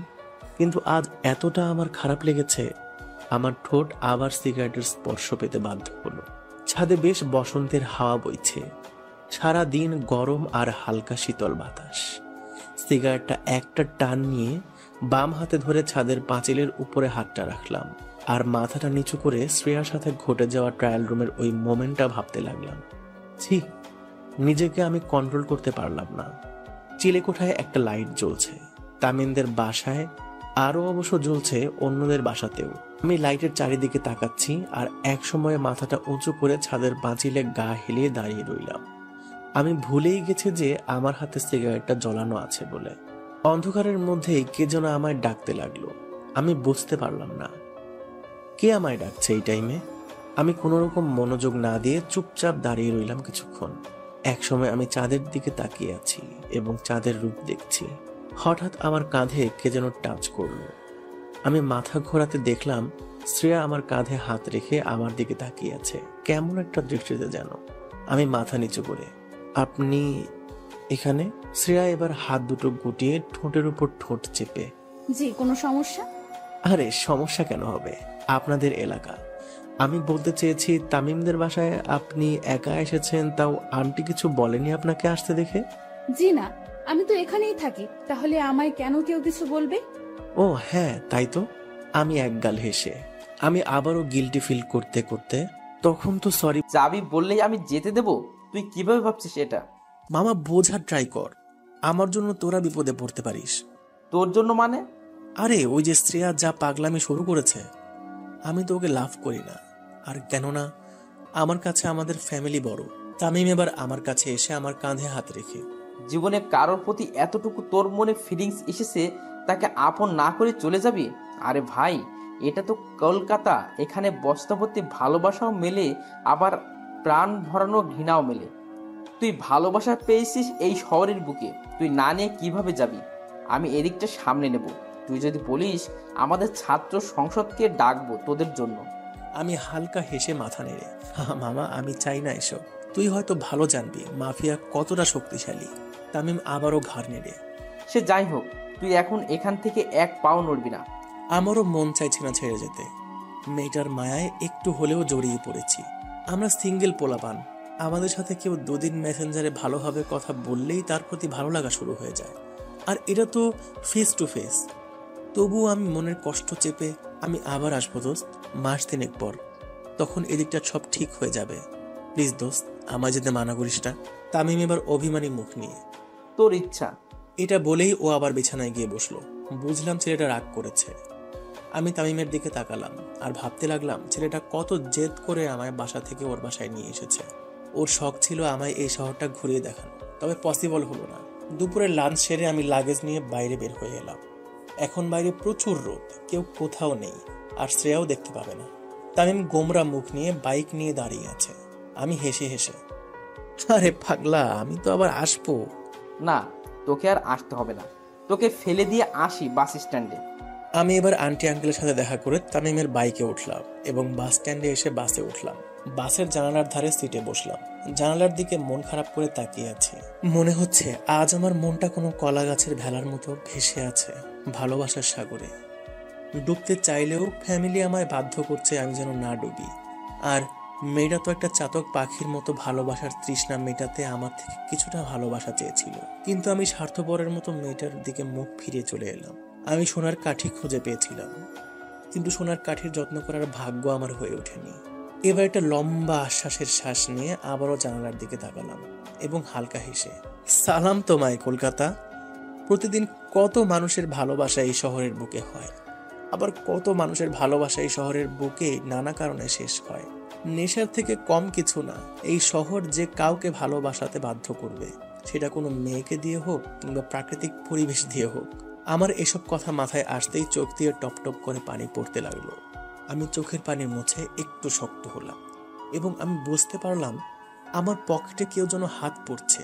কিন্তু আজ এতটা আমার খারাপ লেগেছে, আমার ঠোঁট আবার সিগারেটের স্পর্শ পেতে বাধ্য হলো। ছাদে বেশ বসন্তের হাওয়া বইছে। সারা দিন গরম আর হালকা শীতল বাতাস। সিগারেটটা একটা টান নিয়ে বাম হাতে ধরে ছাদের পাঁচিলের উপরে হাতটা রাখলাম, আর মাথাটা নিচু করে শ্রেয়ার সাথে ঘটে যাওয়া ট্রায়াল রুমের ওই মোমেন্টটা ভাবতে লাগলাম। ছি, নিজেকে আমি কন্ট্রোল করতে পারলাম না। চিলেকোঠায় একটা লাইট জ্বলছে, তামিমদের বাসায় আরো অবশ্য জ্বলছে, অন্যদের বাসাতেও। আমি লাইটের চারিদিকে তাকাচ্ছি আর এক সময়ে মাথাটা উঁচু করে ছাদের পাঁচিলে গা হেলিয়ে দাঁড়িয়ে রইলাম। আমি ভুলেই গেছি যে আমার হাতে সিগারেটটা জ্বলানো আছে বলে। অন্ধকারের মধ্যেই কে যেন আমায় ডাকতে লাগলো। আমি বুঝতে পারলাম না কে আমায় ডাকছে এই টাইমে। আমি কোনো রকম মনোযোগ না দিয়ে চুপচাপ দাঁড়িয়ে রইলাম কিছুক্ষণ। একসময় আমি চাঁদের দিকে তাকিয়ে আছি এবং চাঁদের রূপ দেখছি। হঠাৎ আমার কাঁধে কে যেন টাচ করলো। আমি মাথা ঘোরাতে দেখলাম শ্রেয়া আমার কাঁধে হাত রেখে আমার দিকে তাকিয়ে আছে, কেমন একটা দৃষ্টিতে যেন। আমি মাথা নিচু করে, আপনি এখানে? শ্রেয়া এবার হাত দুটো গুটিয়ে ঠোঁটের উপর ঠোঁট চেপে, জি, কোনো সমস্যা? আরে সমস্যা কেন হবে, আপনাদের এলাকা। আমি বলতে চেয়েছি তামিমদের বাসায় আপনি একা এসেছেন, তাও আন্টি কিছু বলেনি আপনাকে আসতে দেখে? জি না, আমি তো এখানেই থাকি, তাহলে আমায় কেন কেউ কিছু বলবে? ও হ্যাঁ, তাই তো। আমি একগাল হেসে, আমি আবারও গিল্টি ফিল করতে করতে, তখন তো সরি। যাবি বললেই আমি যেতে দেব? তুই কিভাবে ভাবছিস এটা? মামা বোঝার ট্রাই কর, আমার জন্য তোরা বিপদে পড়তে পারিস। তোর জন্য মানে? আরে ওই যে শ্রেয়া যা পাগলামি শুরু করেছে, আমি তো ওকে লাভ করি না। আর কেননা আমার কাছে আমাদের ফ্যামিলি বড়। তামিম এবার আমার কাছে এসে আমার কাঁধে হাত রেখে, জীবনে কারোর প্রতি এতটুকু তোর মনে ফিলিংস এসেছে, তাকে আপন না করে চলে যাবি? আরে ভাই, এটা তো কলকাতা, এখানে বস্তাভর্তি ভালোবাসাও মেলে, আবার প্রাণ ভরানো ঘৃণাও মেলে। তুই ভালোবাসা পেয়েছিস এই শহরের বুকে, তুই না নিয়ে কিভাবে যাবি? আমি এদিকটা সামনে নেব। তুই যদি বলিস আমাদের ছাত্র সংসদকে ডাকবো তোদের জন্য। আমি হালকা হেসে মাথা নেড়ে, মামা আমি চাই না এসব। তুই হয়তো ভালো জানবি মাফিয়া কতটা শক্তিশালী। তামিম আবারও ঘাড় নেড়ে, সে যাই হোক, তুই এখন এখান থেকে এক পাও নড়বি না। আমারও মন চাইছে না ছেড়ে যেতে। মেয়েটার মায়ায় একটু হলেও জড়িয়ে পড়েছি। আমরা সিঙ্গেল পোলাপান, আমাদের সাথে কেউ 2 দিন মেসেঞ্জারে ভালোভাবে কথা বললেই তার প্রতি ভালো লাগা শুরু হয়ে যায়। আর এটা তো ফেস টু ফেস। তবুও আমি মনের কষ্ট চেপে, আমি আবার আসবো দোস্ত, মাস 3 পর, তখন এদিকটা সব ঠিক হয়ে যাবে। প্লিজ দোস্ত, আমায় যেতে মানা করিস না। তামিম এবার অভিমানী মুখ নিয়ে, তোর ইচ্ছা। এটা বলেই ও আবার বিছানায় গিয়ে বসলো। বুঝলাম ছেলেটা রাগ করেছে। আমি তামিমের দিকে তাকালাম আর ভাবতে লাগলাম ছেলেটা কত জেদ করে আমায় বাসা থেকে ওর বাসায় নিয়ে এসেছে। ওর শখ ছিল আমায় এই শহরটা ঘুরিয়ে দেখানো, তবে পসিবল হলো না। দুপুরে লাঞ্চ সেরে আমি লাগেজ নিয়ে বাইরে বের হয়ে এলাম। এখন বাইরে প্রচুর রোদ, কেউ কোথাও নেই, আর শ্রেয়াও দেখতে পাবে না। তামিম গোমরা মুখ নিয়ে বাইক নিয়ে দাঁড়িয়ে আছে। আমি হেসে হেসে, আরে পাগলা, আমি তো আবার আসবো। না, তোকে আর আসতে হবে না, তোকে ফেলে দিয়ে আসি বাস স্ট্যান্ডে। আমি এবার আন্টি আঙ্কেলের সাথে দেখা করে তামিমের বাইকে উঠলাম এবং বাস স্ট্যান্ডে এসে বাসে উঠলাম। বাসের জানালার ধারে সিটে বসলাম। জানালার দিকে মন খারাপ করে তাকিয়ে আছি। মনে হচ্ছে আজ আমার মনটা কোনো কলা গাছের ভেলার মতো ভেসে আছে ভালোবাসার সাগরে। ডুবতে চাইলেও ফ্যামিলি আমায় বাধ্য করছে আমি যেন না ডুবি। আর মেয়েটা তো একটা চাতক পাখির মতো ভালোবাসার তৃষ্ণা মেটাতে আমার থেকে কিছুটা ভালোবাসা চেয়েছিল, কিন্তু আমি স্বার্থপরের মতো মেয়েটার দিকে মুখ ফিরিয়ে চলে এলাম। আমি সোনার কাঠি খুঁজে পেয়েছিলাম, কিন্তু সোনার কাঠির যত্ন করার ভাগ্য আমার হয়ে ওঠেনি। এবার একটা লম্বা আশ্বাসের শ্বাস নিয়ে আবারও জানালার দিকে তাকালাম এবং হালকা হেসে সালাম তোমায় কলকাতা। প্রতিদিন কত মানুষের ভালোবাসা এই শহরের বুকে হয়, আবার কত মানুষের ভালোবাসা এই শহরের বুকে নানা কারণে শেষ হয়। নেশার থেকে কম কিছু না এই শহর যে কাউকে ভালোবাসাতে বাধ্য করবে, সেটা কোনো মেয়েকে দিয়ে হোক কিংবা প্রাকৃতিক পরিবেশ দিয়ে হোক। আমার এসব কথা মাথায় আসতেই চোখ দিয়ে টপ টপ করে পানি পড়তে লাগলো। আমি চোখের পানি মুছে একটু শক্ত হলাম এবং আমি বুঝতে পারলাম আমার পকেটে কেউ যেন হাত পড়ছে।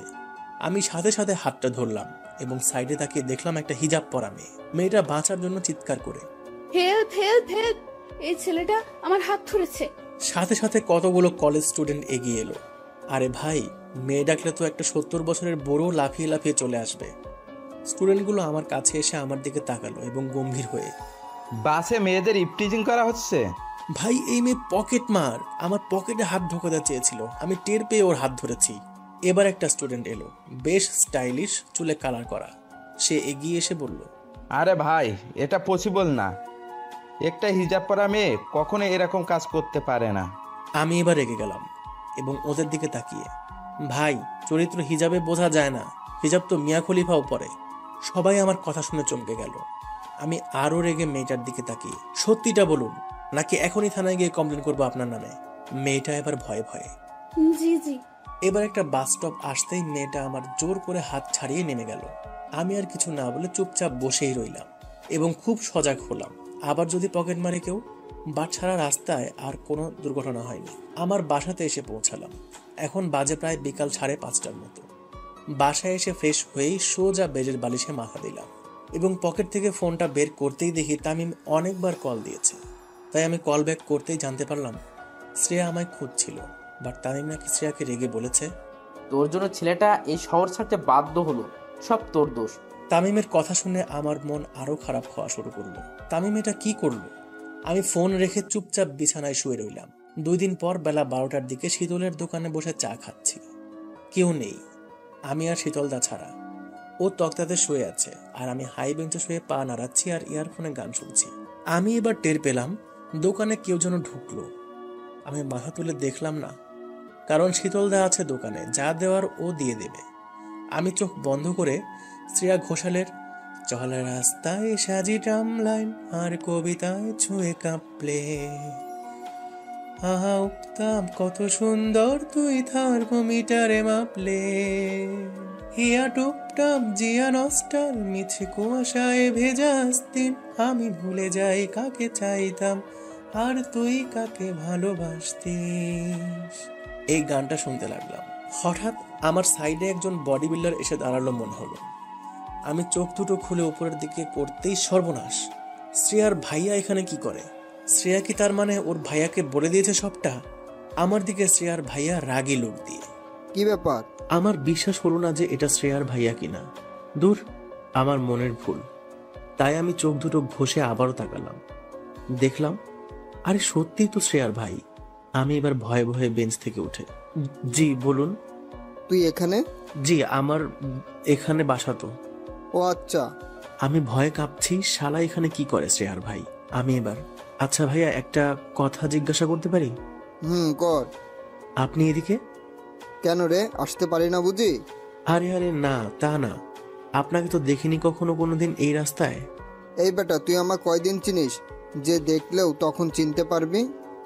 আমি সাথে সাথে হাতটা ধরলাম এবং সাইডে তাকিয়ে দেখলাম একটা হিজাব পরা মেয়ে। মেয়েটা বাঁচার জন্য চিৎকার করে, হেল্প হেল্প হেল্প, এই ছেলেটা আমার হাত ধরেছে। সাথে সাথে কতগুলো কলেজ স্টুডেন্ট এগিয়ে এলো। আরে ভাই, মেয়ে ডাকলে তো একটা 70 বছরের বুড়ো লাফিয়ে লাফিয়ে চলে আসবে। স্টুডেন্টগুলো আমার কাছে এসে আমার দিকে তাকালো এবং গম্ভীর হয়ে, বাসে মেয়েদের ইপটিজিং করা হচ্ছে। ভাই এই মেয়ে পকেট মার, আমার পকেটে হাত ঢোকাতে চেয়েছিল, আমি টের পেয়ে ওর হাত ধরেছি। এবার একটা স্টুডেন্ট এলো, বেশ স্টাইলিশ, চুলে কালার করা। সে এগিয়ে এসে বলল, আরে ভাই, এটা পসিবল না। একটা হিজাব পরা মেয়ে কখনো এরকম কাজ করতে পারে না। আমি এবার রেগে গেলাম এবং ওদের দিকে তাকিয়ে, ভাই চরিত্র হিজাবে বোঝা যায় না, হিজাব তো মিয়া খলিফাও পরে। সবাই আমার কথা শুনে চমকে গেল। আমি আরো রেগে মেয়েটার দিকে তাকিয়ে, সত্যিটা বলুন নাকি এখনই থানায় গিয়ে কমপ্লেন করবো আপনার নামে। মেয়েটা এবার ভয়ে ভয়ে। জি জি। এবার একটা বাস স্টপ আসতেই মেয়েটা আমার জোর করে হাত ছাড়িয়ে নেমে গেল। আমি আর কিছু না বলে চুপচাপ বসেই রইলাম এবং খুব সজাগ হলাম, আবার যদি পকেট মারে কেউ। বাট ছাড়া রাস্তায় আর কোনো দুর্ঘটনা হয়নি। আমার বাসাতে এসে পৌঁছালাম। এখন বাজে প্রায় বিকাল 5:30টার মতো। বাসায় এসে ফ্রেশ হয়েই সোজা বেডের বালিশে মাথা দিলাম এবং পকেট থেকে ফোনটা বের করতেই দেখি তামিম অনেকবার কল দিয়েছে। তাই আমি কল ব্যাক করতেই জানতে পারলাম শ্রেয়া আমায় খুঁজছিল। বাট তামিম নাকি শ্রেয়াকে রেগে বলেছে, তোর জন্য ছেলেটা এই শহর ছাড়তে বাধ্য হলো, সব তোর দোষ। তামিমের কথা শুনে আমার মন আরো খারাপ হওয়া শুরু করলো। তামিম এটা কি করলো? আমি ফোন রেখে চুপচাপ বিছানায় শুয়ে রইলাম। 2 দিন পর বেলা 12টার দিকে শীতলের দোকানে বসে চা খাচ্ছি। কেউ নেই, আমি আর শীতলদা ছাড়া। ও তক্তাতে শুয়ে আছে আর আমি হাই বেঞ্চে শুয়ে পা নাড়াচ্ছি আর ইয়ারফোনে গান শুনছি। আমি এবার টের পেলাম দোকানে কেউ যেন ঢুকলো। আমি মাথা তুলে দেখলাম না, কারণ শীতলদা আছে দোকানে, যা দেওয়ার ও দিয়ে দেবে। আমি চোখ বন্ধ করে শ্রেয়া ঘোষালের চলা রাস্তায় সাজি ট্রাম লাইন আর কবিতায় ছুঁয়ে কাঁপলে, আহা উঠতাম কত সুন্দর তুই থার্মোমিটারে মাপলে, হিয়া টুপটাপ জিয়া নস্টাল মিছে কুয়াশায় ভেজা দিন, আমি ভুলে যাই কাকে চাইতাম আর তুই কাকে ভালোবাসতিস। এই গানটা শুনতে লাগলাম। হঠাৎ আমার সাইডে একজন বডি বিল্ডার এসে দাঁড়ালো মনে হলো। আমি চোখ দুটো খুলে উপরের দিকে করতেই সর্বনাশ, শ্রেয়ার ভাইয়া এখানে কি করে? শ্রেয়া কি তার মানে ওর ভাইয়াকে বলে দিয়েছে সবটা? আমার দিকে শ্রেয়ার ভাইয়া রাগী লোক দিয়ে, কি ব্যাপার? আমার বিশ্বাস হলো না যে এটা শ্রেয়ার ভাইয়া কিনা। দূর, আমার মনের ভুল। তাই আমি চোখ দুটো ঘষে আবারও তাকালাম, দেখলাম আরে সত্যিই তো শ্রেয়ার ভাই। আমি এবার ভয়ে ভয়ে বেঞ্চ থেকে উঠে, জি বলুন। তুই এখানে? জি, আমার এখানে বাসা তো। ও আচ্ছা। আমি ভয়ে কাঁপছি, শালা এখানে কি করে শ্রেয়ার ভাই? আমি এবার, আচ্ছা ভাইয়া একটা কথা জিজ্ঞাসা করতে পারি? কর। আপনি এদিকে কেন রে, আসতে পারি না বুঝি? আরে আরে না, তা না, আপনাকে তো দেখিনি কখনো কোনোদিন এই রাস্তায়। এই বেটা, তুই আমার কয়দিন চিনিস যে দেখলেও তখন চিনতে পারবি?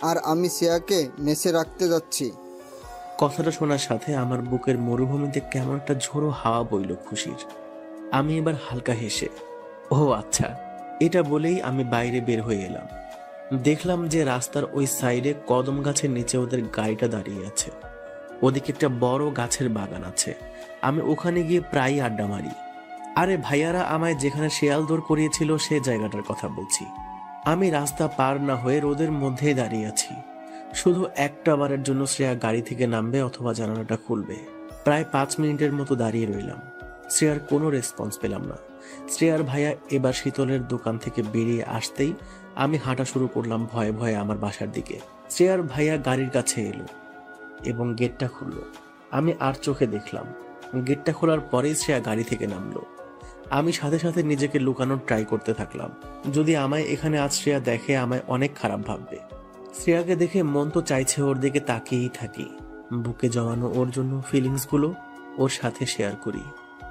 আর আমি শ্রেয়াকে মেসে রাখতে যাচ্ছি। কথাটা শোনার সাথে আমার বুকের মরুভূমিতে কেমন একটা ঝোড়ো হাওয়া বইল খুশির। আমি এবার হালকা হেসে, ও আচ্ছা, এটা বলেই আমি বাইরে বের হয়ে এলাম। দেখলাম যে রাস্তার ওই সাইডে কদম গাছের নিচে ওদের গাড়িটা দাঁড়িয়ে আছে। ওদিকে একটা বড় গাছের বাগান আছে। আমি ওখানে গিয়ে প্রায় আড্ডা মারি। আরে ভাইয়ারা আমায় যেখানে শেয়াল দৌড় করিয়েছিল সে জায়গাটার কথা বলছি। আমি রাস্তা পার না হয়ে রোদের মধ্যেই দাঁড়িয়ে আছি, শুধু একটা বারের জন্য শ্রেয়া গাড়ি থেকে নামবে অথবা জানালাটা খুলবে। প্রায় 5 মিনিটের মতো দাঁড়িয়ে রইলাম, শ্রেয়ার কোনো রেসপন্স পেলাম না। শ্রেয়ার ভাইয়া এবার শীতলের দোকান থেকে বেরিয়ে আসতেই আমি হাঁটা শুরু করলাম ভয়ে ভয়ে আমার বাসার দিকে। শ্রেয়ার ভাইয়া গাড়ির কাছে এলো এবং গেটটা খুললো। আমি আর চোখে দেখলাম। গেটটা খোলার পরেই শ্রেয়া গাড়ি থেকে নামলো। আমি সাথে সাথে নিজেকে লুকানোর ট্রাই করতে থাকলাম, যদি আমায় এখানে আজ শ্রেয়া দেখে আমায় অনেক খারাপ ভাববে। শ্রেয়াকে দেখে মন তো চাইছে ওর দিকে তাকিয়েই থাকি, বুকে জমানো ওর জন্য ফিলিংসগুলো ওর সাথে শেয়ার করি।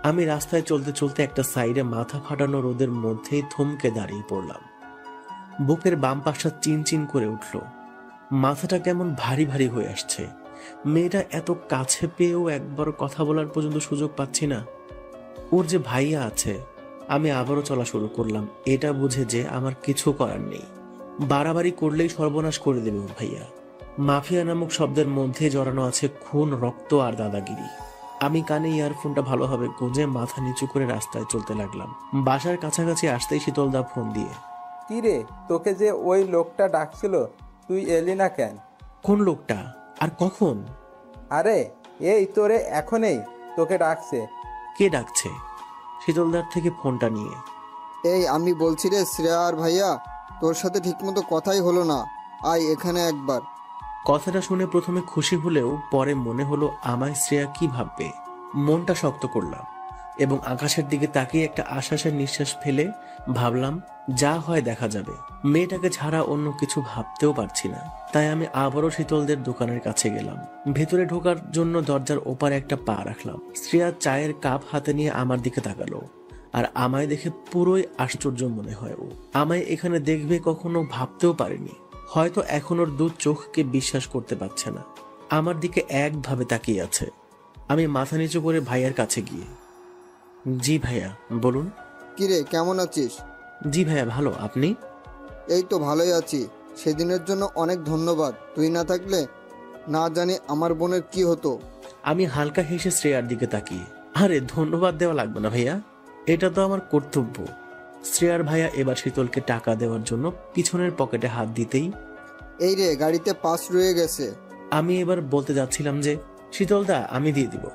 আমি রাস্তায় চলতে চলতে একটা সাইডে মাথা ফাটানো রোদের মধ্যেই থমকে দাঁড়িয়ে পড়লাম। বুকের বাম পাশটা চিনচিন করে উঠল, মাথাটা কেমন ভারী ভারী হয়ে আসছে। মেয়েটা এত কাছে পেয়েও একবার কথা বলার পর্যন্ত সুযোগ পাচ্ছি না। ওর যে ভাইয়া আছে। আমি আবারও চলা শুরু করলাম, এটা বুঝে যে আমার কিছু করার নেই। বাড়াবাড়ি করলেই সর্বনাশ করে দেবে ওর ভাইয়া। মাফিয়া নামক শব্দের মধ্যে জড়ানো আছে খুন, রক্ত আর দাদাগিরি। আমি কানে ইয়ারফোনটা ভালোভাবে গুঁজে মাথা নিচু করে রাস্তায় চলতে লাগলাম। বাসার কাছাকাছি আসতেই শীতলদা ফোন দিয়ে, কি রে, তোকে যে ওই লোকটা ডাকছিল, তুই এলি না কেন? কোন লোকটা আর কখন? আরে এই তোরে এখনই তোকে ডাকছে। কে ডাকছে? শীতলদার থেকে ফোনটা নিয়ে, এই আমি বলছি রে শ্রেয়া আর ভাইয়া, তোর সাথে ঠিকমতো কথাই হলো না, আয় এখানে একবার। কথাটা শুনে প্রথমে খুশি হলেও পরে মনে হলো আমায় শ্রেয়া কি ভাববে। মনটা শক্ত করলাম এবং আকাশের দিকে তাকিয়ে একটা আশ্বাসের নিঃশ্বাস ফেলে ভাবলাম যা হয় দেখা যাবে। মেয়েটাকে ছাড়া অন্য কিছু ভাবতেও পারছি না। তাই আমি আবারও শীতলদের দোকানের কাছে গেলাম। ভেতরে ঢোকার জন্য দরজার ওপারে একটা পা রাখলাম। শ্রেয়া চায়ের কাপ হাতে নিয়ে আমার দিকে তাকালো, আর আমায় দেখে পুরোই আশ্চর্য মনে হয়। ও আমায় এখানে দেখবে কখনো ভাবতেও পারেনি। হয়তো এখন ওর দু চোখকে বিশ্বাস করতে পারছে না। আমার দিকে একভাবে তাকিয়ে আছে। আমি মাথা নিচু করে ভাইয়ার কাছে গিয়ে, জি ভাইয়া বলুন। কিরে কেমন আছিস? জি ভাইয়া ভালো, আপনি? এই তো ভালোই আছি। সেদিনের জন্য অনেক ধন্যবাদ, তুই না থাকলে না জানি আমার বোনের কি হতো। আমি হালকা হেসে শ্রেয়ার দিকে তাকিয়ে, আরে ধন্যবাদ দেওয়া লাগবে না ভাইয়া, এটা তো আমার কর্তব্য। শ্রেয়ার ভাইয়া এবার শীতলকে টাকা দেওয়ার জন্য পিছনের পকেটে হাত দিতেই, এই রে গাড়িতে পাস রয়ে গেছে। আমি এবার বলতে যাচ্ছিলাম যে শীতলদা আমি দিয়ে দিব।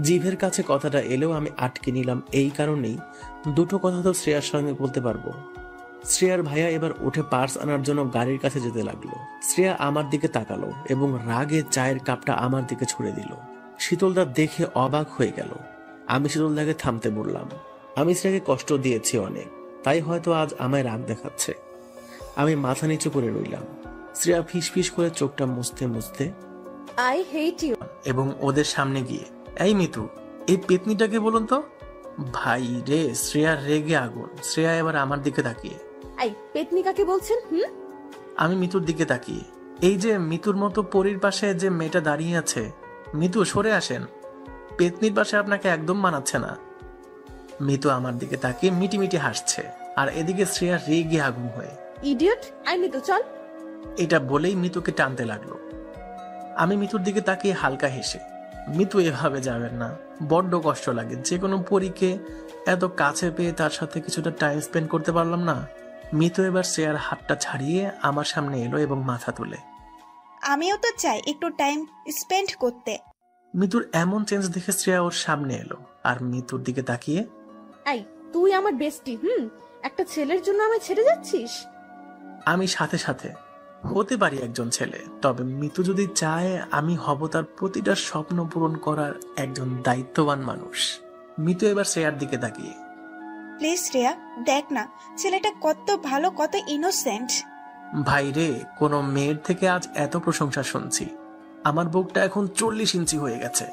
জিভের কাছে কথাটা এলেও আমি আটকে নিলাম এই কারণেই, দুটো কথা তো শ্রেয়ার সঙ্গে বলতে পারবো। শ্রেয়ার ভাইয়া এবার উঠে পার্স আনার জন্য গাড়ির কাছে যেতে লাগলো। শ্রেয়া আমার দিকে তাকালো এবং রাগে চায়ের কাপটা আমার দিকে ছুড়ে দিল। শীতলদা দেখে অবাক হয়ে গেল। আমি শীতলদাকে থামতে বললাম, আমি শ্রেয়াকে কষ্ট দিয়েছি অনেক, তাই হয়তো আজ আমায় রাগ দেখাচ্ছে। আমি মাথা নিচু করে রইলাম। শ্রেয়া ফিসফিস করে চোখটা মুছতে মুছতে আই হেট ইউ এবং ওদের সামনে গিয়ে, এই মিতু, এই পেতনিটাকে বলুন তো। ভাই রে, শ্রেয়া রেগে আগুন। শ্রেয়া এবার আমার দিকে তাকিয়ে, এই পেতনি কাকে বলছেন? আমি মিতুর দিকে তাকিয়ে, এই যে মিতুর মতো পরীর পাশে যে মেয়েটা দাঁড়িয়ে আছে, মিতু সরে আসেন, পেতনির পাশে আপনাকে একদম মানাচ্ছে না। মিতু আমার দিকে তাকিয়ে মিটিমিটি হাসছে, আর এদিকে শ্রেয়া রেগে আগুন হয়ে, ইডিয়ট, আই মিতু চল। এটা বলেই মিতুকে টানতে লাগলো। আমি মিতুর দিকে তাকিয়ে হালকা হেসে, মিতু এভাবে যাবেন না, বড্ড কষ্ট লাগে। যে কোনো পরীকে এত কাছে পেয়ে তার সাথে কিছুটা টাইম স্পেন্ড করতে পারলাম না। মিতু এবার শ্রেয়ার হাতটা ছাড়িয়ে আমার সামনে এলো এবং মাথা তুলে, আমিও তো চাই একটু টাইম স্পেন্ড করতে। মিতুর এমন চেঞ্জ দেখে শ্রেয়া ওর সামনে এলো আর মিতুর দিকে তাকিয়ে, এই তুই আমার বেস্টি, একটা ছেলের জন্য আমায় ছেড়ে যাচ্ছিস? আমি সাথে সাথে, হতে পারি একজন ছেলে, তবে মিতু যদি চায় আমি হব তার প্রতিটা স্বপ্ন পূরণ করার একজন দায়িত্ববান মানুষ। মিতু এবার শ্রেয়ার দিকে তাকিয়ে, প্লিজ শ্রেয়া, দেখ না ছেলেটা কত ভালো, কত ইনোসেন্ট। ভাই রে, কোনো মেয়ের থেকে আজ এত প্রশংসা শুনছি। আমার বুকটা এখন 40 ইঞ্চি হয়ে গেছে।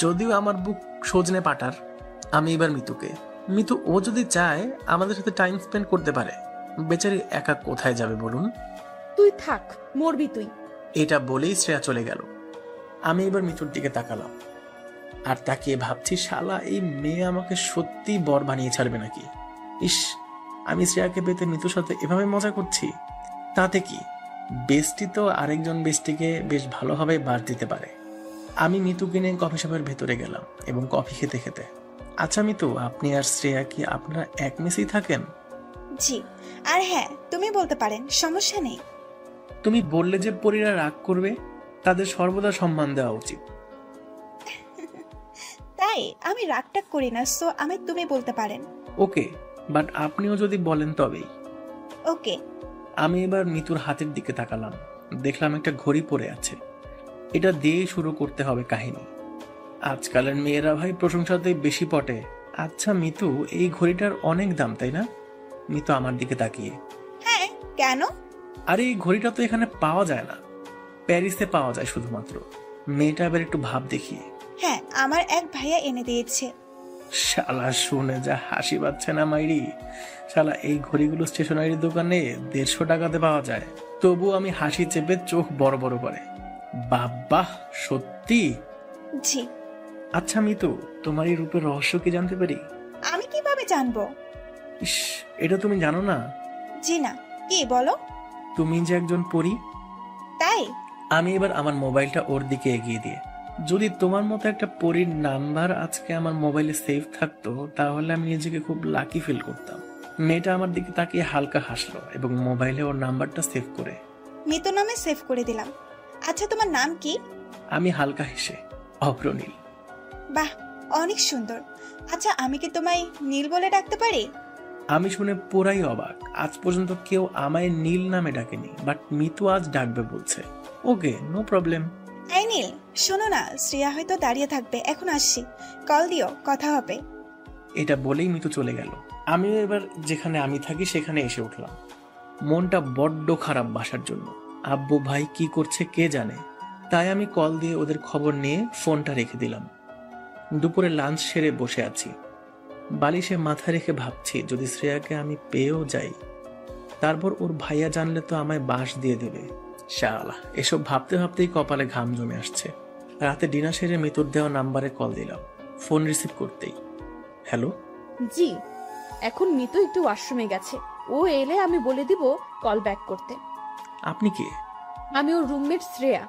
যদিও আমার বুক সজনে পাটার। আমি এবার মিতুকে, মিতু ও যদি চায় আমাদের সাথে টাইম স্পেন্ড করতে পারে। বেচারি একা কোথায় যাবে বলুন? তুই থাক, মরবি তুই। এটা বলেই শ্রেয়া চলে গেল। আমি এবার মিতুর দিকে তাকালাম আর তাকিয়ে ভাবছি, শালা এই মেয়ে আমাকে সত্যি বর বানিয়ে ছাড়বে নাকি। ইস, আমি শ্রেয়াকে পেতে মিতুর সাথে এভাবে মজা করছি, তাতে কি? বেস্টি তো আরেকজন বেস্টিকে বেশ ভালোভাবে বাদ দিতে পারে। আমি মিতুকে নিয়ে কফি শপের ভেতরে গেলাম এবং কফি খেতে খেতে, আচ্ছা মিতু, আপনি আর শ্রেয়া কি আপনারা এক মেসেই থাকেন? জি, আর হ্যাঁ তুমি বলতে পারেন, সমস্যা নেই। তুমি বললে যে পরীরা রাগ করবে, তাদের সর্বদা সম্মান দেওয়া উচিত। তাই আমি রাগটা করি না, সো আমি তুমি বলতে পারেন। ওকে, বাট আপনিও যদি বলেন তবেই। ওকে। আমি এবার মিতুর হাতের দিকে তাকালাম, দেখলাম একটা ঘড়ি পড়ে আছে। এটা দিয়েই শুরু করতে হবে কাহিনী। আজকালের মেয়েরা ভাই প্রশংসাতে বেশি পটে। আচ্ছা মিতু, এই ঘড়িটার অনেক দাম তাই না? মিতু আমার দিকে তাকিয়ে, হ্যাঁ কেন? আরে এই ঘড়িটা তো এখানে পাওয়া যায় না, প্যারিসে পাওয়া যায় শুধুমাত্র। মেয়েটা এবার একটু ভাব দেখিয়ে, হ্যাঁ, আমার এক ভাইয়া এনে দিয়েছে। শালা শুনে যা হাসি পাচ্ছে না মাইরি। শালা এই ঘড়িগুলো স্টেশনারি দোকানে 150 টাকাতে পাওয়া যায়, তবু আমি হাসি চেপে চোখ বড় বড় করে। বাবা, সত্যি? জি। আচ্ছা মিতু, তোমার এই রূপের রহস্য কি জানতে পারি? আমি কিভাবে জানবো? ইস, এটা তুমি জানো না? জি না, কি বলো? তুমি যে একজন পরী। তাই? আমি এবার আমার মোবাইলটা ওর দিকে এগিয়ে দিয়ে, যদি তোমার মতো একটা পরীর নাম্বার আজকে আমার মোবাইলে সেভ থাকতো তাহলে আমি নিজেকে খুব লাকি ফিল করতাম। মেয়েটা আমার দিকে তাকিয়ে হালকা হাসলো এবং মোবাইলে ওর নাম্বারটা সেভ করে মিতু নামে সেভ করে দিলাম। আচ্ছা, তোমার নাম কি? আমি হালকা হেসে, অগ্রনীল। বাহ, অনেক সুন্দর। আচ্ছা, আমি কি তোমায় নীল বলে ডাকতে পারি? আমি শুনে পুরাই অবাক। আজ পর্যন্ত কেউ আমায় নীল নামে ডাকেনি, বাট মিতু আজ ডাকবে বলছে। ওকে, নো প্রবলেম। এই নীল, শোনো না, শ্রেয়া হয়তো দাঁড়িয়ে থাকবে, এখন আসছি, কল দিও, কথা হবে। এটা বলেই মিতু চলে গেল। আমিও এবার যেখানে আমি থাকি সেখানে এসে উঠলাম। মনটা বড্ড খারাপ বাসার জন্য। আব্বু ভাই কি করছে কে জানে। তাই আমি কল দিয়ে ওদের খবর নিয়ে ফোনটা রেখে দিলাম। দুপুরে লাঞ্চ সেরে বসে আছি, বালিশে মাথা রেখে ভাবছি যদি শ্রেয়াকে আমি পেয়েও যাই, তারপর ওর ভাইয়া জানলে তো আমায় বাঁশ দিয়ে দেবে। শালা, এসব ভাবতে ভাবতেই কপালে ঘাম জমে আসছে। রাতে ডিনার সেরে মিতুর দেওয়া নাম্বারে কল দিলাম। ফোন রিসিভ করতেই, হ্যালো। জি, এখন মিতু একটু ওয়াশরুমে গেছে, ও এলে আমি বলে দিব কল ব্যাক করতে। আপনি কে? আমি ওর রুমমেট শ্রেয়া।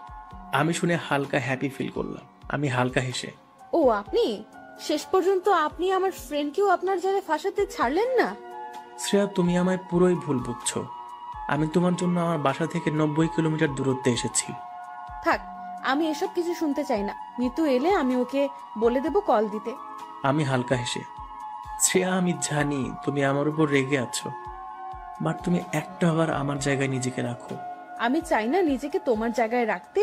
আমি শুনে হালকা হ্যাপি ফিল করলাম। আমি হালকা হেসে, ও আপনি? শেষ পর্যন্ত আপনি আমার ফ্রেন্ডকেও আপনার জায়গায় ফাঁসাতে ছাড়লেন না। শ্রেয়া, তুমি আমায় পুরোই ভুল বুঝছো। আমি তোমার জন্য আমার বাসা থেকে 90 কিলোমিটার দূরত্বে এসেছি। থাক, আমি এসব কিছু শুনতে চাই না। মিতু এলে আমি ওকে বলে দেব কল দিতে। আমি হালকা হেসে, শ্রেয়া আমি জানি তুমি আমার উপর রেগে আছো, বাট তুমি একটা বার আমার জায়গায় নিজেকে রাখো। আমি চাই না নিজেকে তোমার জায়গায় রাখতে,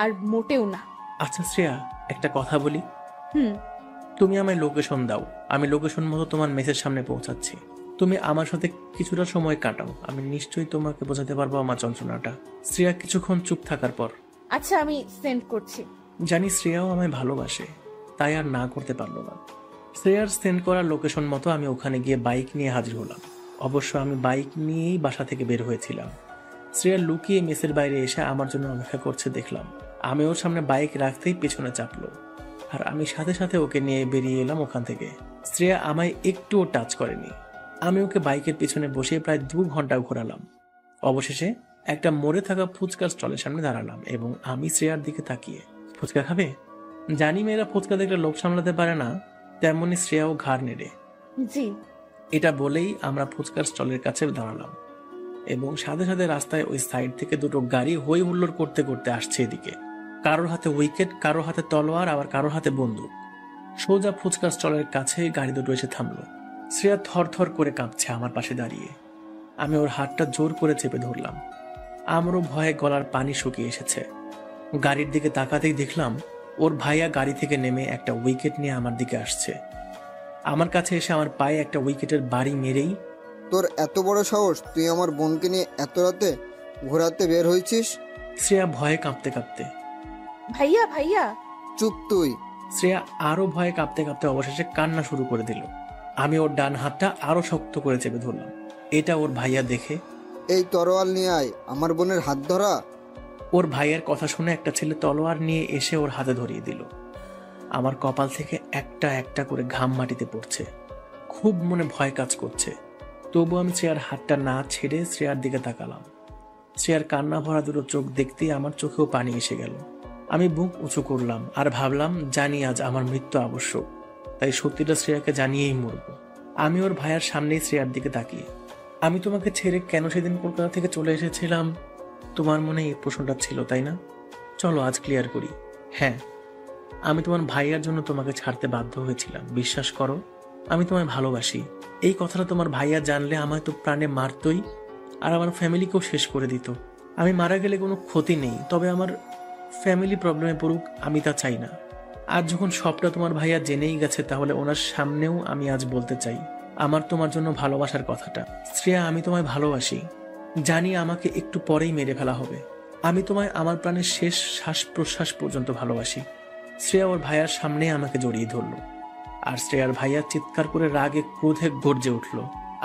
আর মোটেও না। আচ্ছা শ্রেয়া, একটা কথা বলি। হুম। তুমি আমায় লোকেশন দাও, আমি লোকেশন মতো তোমার মেসের সামনে পৌঁছাচ্ছি। তুমি আমার সাথে কিছুটা সময় কাটাও, আমি নিশ্চয়ই তোমাকে বোঝাতে পারবো আমার যন্ত্রণাটা। শ্রেয়া কিছুক্ষণ চুপ থাকার পর, আচ্ছা আমি সেন্ড করছি। জানি শ্রেয়াও আমায় ভালোবাসে, তাই আর না করতে পারলো না। শ্রেয়ার সেন্ড করা লোকেশন মতো আমি ওখানে গিয়ে বাইক নিয়ে হাজির হলাম। অবশ্য আমি বাইক নিয়েই বাসা থেকে বের হয়েছিলাম। শ্রেয়া লুকিয়ে মেসের বাইরে এসে আমার জন্য অপেক্ষা করছে দেখলাম। আমি ওর সামনে বাইক রাখতেই পেছনে চাপলো, আর আমি সাথে সাথে ওকে নিয়ে বেরিয়ে এলাম ওখান থেকে। শ্রেয়া আমায় একটুও টাচ করেনি। আমি ওকে বাইকের পিছনে বসে প্রায় 2 ঘন্টা ঘোরালাম। অবশেষে একটা মরে থাকা ফুচকার স্টলের সামনে দাঁড়ালাম এবং আমি শ্রেয়ার দিকে তাকিয়ে, ফুচকা খাবে? জানি মেয়েরা ফুচকা দেখলে লোভ সামলাতে পারে না, তেমনি শ্রেয়াও ঘাড় নেড়ে জি। এটা বলেই আমরা ফুচকার স্টলের কাছে দাঁড়ালাম এবং সাথে সাথে রাস্তায় ওই সাইড থেকে দুটো গাড়ি হই হুল্লোড় করতে করতে আসছে এদিকে। কারোর হাতে উইকেট, কারোর হাতে তলোয়ার, আবার কারোর হাতে বন্দুক। সোজা ফুচকার স্টলের কাছে গাড়ি দুটো এসে থামলো। শ্রেয়া থর থর করে কাঁপছে আমার পাশে দাঁড়িয়ে। আমি ওর হাতটা জোর করে চেপে ধরলাম। আমারও ভয়ে গলার পানি শুকিয়ে এসেছে। গাড়ির দিকে তাকাতেই দেখলাম ওর ভাইয়া গাড়ি থেকে নেমে একটা উইকেট নিয়ে আমার দিকে আসছে। আমার কাছে এসে আমার পায়ে একটা উইকেটের বাড়ি মেরেই, তোর এত বড় সাহস, তুই আমার বোনকে নিয়ে এত রাতে ঘোরাতে বের হয়েছিস? শ্রেয়া ভয়ে কাঁপতে কাঁপতে, ভাইয়া ভাইয়া। চুপ তুই। শ্রেয়া আরো ভয়ে কাঁপতে কাঁপতে অবশেষে কান্না শুরু করে দিল। আমি ওর ডান হাতটা আরো শক্ত করে চেপে ধরলাম। এটা ওর ভাইয়া দেখে, এই তরোয়াল নিয়ে আয়, আমার বোনের হাত ধরা। ওর ভাইয়ের কথা শুনে একটা ছেলে তলোয়ার নিয়ে এসে ওর হাতে ধরিয়ে দিল। আমার কপাল থেকে একটা একটা করে ঘাম মাটিতে পড়ছে। খুব মনে ভয় কাজ করছে, তবু আমি শ্রেয়ার হাতটা না ছেড়ে শ্রেয়ার দিকে তাকালাম। শ্রেয়ার কান্না ভরা দুটো চোখ দেখতেই আমার চোখেও পানি এসে গেল। আমি বুক উঁচু করলাম আর ভাবলাম, জানি আজ আমার মৃত্যু আবশ্যক, তাই সত্যিটা শ্রেয়াকে জানিয়েই মরব। আমি ওর ভাইয়ার সামনেই শ্রেয়ার দিকে তাকিয়ে, আমি তোমাকে ছেড়ে কেন সেদিন কলকাতা থেকে চলে এসেছিলাম? তোমার মনে এই প্রশ্নটা ছিল তাই না? চলো আজ ক্লিয়ার করি। হ্যাঁ, আমি তোমার ভাইয়ার জন্য তোমাকে ছাড়তে বাধ্য হয়েছিলাম। বিশ্বাস করো, আমি তোমায় ভালোবাসি। এই কথাটা তোমার ভাইয়া জানলে আমায় তো প্রাণে মারতই, আর আমার ফ্যামিলিকেও শেষ করে দিত। আমি মারা গেলে কোনো ক্ষতি নেই, তবে আমার ফ্যামিলি প্রবলেমে পড়ুক আমি তা চাই না। আজ যখন সবটা তোমার ভাইয়া জেনেই গেছে, তাহলে ওনার সামনেও আমি আজ বলতে চাই আমার তোমার জন্য ভালোবাসার কথাটা। শ্রেয়া, আমি তোমায় ভালোবাসি। জানি আমাকে একটু পরেই মেরে ফেলা হবে। আমি তোমায় আমার প্রাণের শেষ শ্বাস প্রশ্বাস পর্যন্ত ভালোবাসি। শ্রেয়া ওর ভাইয়ার সামনে আমাকে জড়িয়ে ধরলো, আর শ্রেয়ার ভাইয়া চিৎকার করে রাগে ক্রোধে গর্জে উঠল,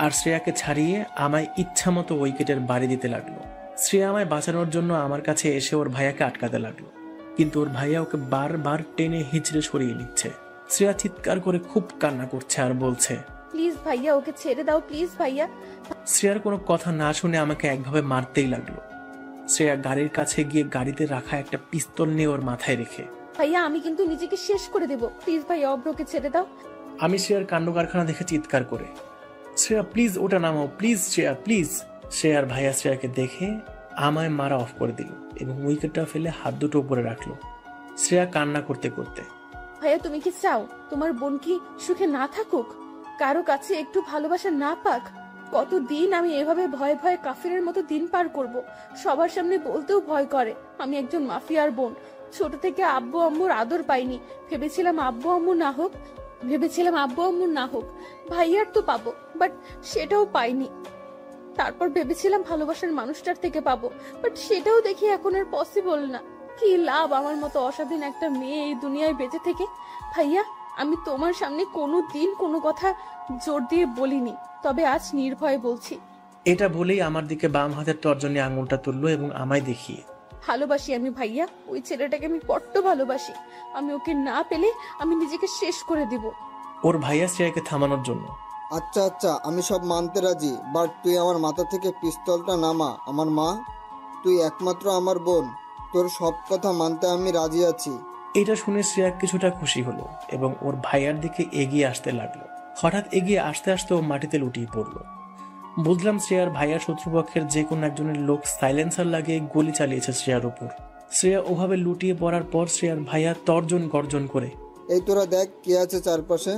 আর শ্রেয়াকে ছাড়িয়ে আমায় ইচ্ছা মতো উইকেটের বাড়ি দিতে লাগলো। শ্রেয়া আমায় বাঁচানোর জন্য আমার কাছে এসে ওর ভাইয়াকে আটকাতে লাগলো, কিন্তু ওর ভাইয়া ওকে বারবার টেনে হিঁচড়ে সরিয়ে নিচ্ছে। শ্রেয়া চিৎকার করে খুব কান্না করছে আর বলছে, প্লিজ ভাইয়া, ওকে ছেড়ে দাও প্লিজ ভাইয়া। শ্রেয়ার কোনো কথা না শুনে আমাকে একভাবে মারতেই লাগলো। শ্রেয়া গাড়ির কাছে গিয়ে গাড়িতে রাখা একটা পিস্তল নিয়ে ওর মাথায় রেখে, ভাইয়া আমি কিন্তু নিজেকে শেষ করে দেব, প্লিজ ভাইয়া অব্রকে ছেড়ে দাও। আমি শ্রেয়ার কাণ্ড কারখানা দেখে চিৎকার করে, শ্রেয়া প্লিজ ওটা নামাও, প্লিজ শ্রেয়া প্লিজ। শ্রেয়ার ভাইয়া শ্রেয়াকে দেখে আমায় মারা অফ করে দিল এবং উইকেটটা ফেলে হাত দুটো উপরে রাখলো। শ্রেয়া কান্না করতে করতে, ভাইয়া তুমি কি চাও তোমার বোন কি সুখে না থাকুক, কারো কাছে একটু ভালোবাসা না পাক? কতদিন আমি এভাবে ভয়ে ভয়ে কাফিরের মতো দিন পার করব? সবার সামনে বলতেও ভয় করে আমি একজন মাফিয়ার বোন। ছোট থেকে আব্বু আম্মুর আদর পাইনি, ভেবেছিলাম আব্বু আম্মু না হোক ভাইয়ার তো পাবো, বাট সেটাও পাইনি। তারপর ভেবেছিলাম ভালোবাসার মানুষটার থেকে পাবো, বাট সেটাও দেখি এখন আর পসিবল না। কি লাভ আমার মতো অস্বাধীন একটা মেয়ে এই দুনিয়ায় বেঁচে থেকে? ভাইয়া আমি তোমার সামনে কোনো দিন কোনো কথা জোর দিয়ে বলিনি, তবে আজ নির্ভয়ে বলছি। এটা বলেই আমার দিকে বাম হাতের তর্জনী আঙুলটা তুললো এবং আমায় দেখিয়ে, ভালোবাসি আমি ভাইয়া, ওই ছেলেটাকে আমি বড্ড ভালোবাসি। আমি ওকে না পেলে আমি নিজেকে শেষ করে দিব। ওর ভাইয়া শ্রেয়াকে থামানোর জন্য, আচ্ছা আচ্ছা আমি সব মানতে রাজি, বাট তুই আমার মাথা থেকে পিস্তলটা নামা। আমার মা, তুই একমাত্র আমার বোন, তোর সব কথা মানতে আমি রাজি আছি। এটা শুনে শ্রেয়া কিছুটা খুশি হলো এবং ওর ভাইয়ার দিকে এগিয়ে আসতে লাগলো। হঠাৎ এগিয়ে আসতে আসতে ও মাটিতে লুটিয়ে পড়লো। বুঝলাম শ্রেয়ার ভাইয়ার শত্রুপক্ষের যে কোনো একজনের লোক সাইলেন্সার লাগিয়ে গুলি চালিয়েছে শ্রেয়ার উপর। শ্রেয়া ওভাবে লুটিয়ে পড়ার পর শ্রেয়ার ভাইয়া তর্জন গর্জন করে, এই তোরা দেখ কি আছে চারপাশে।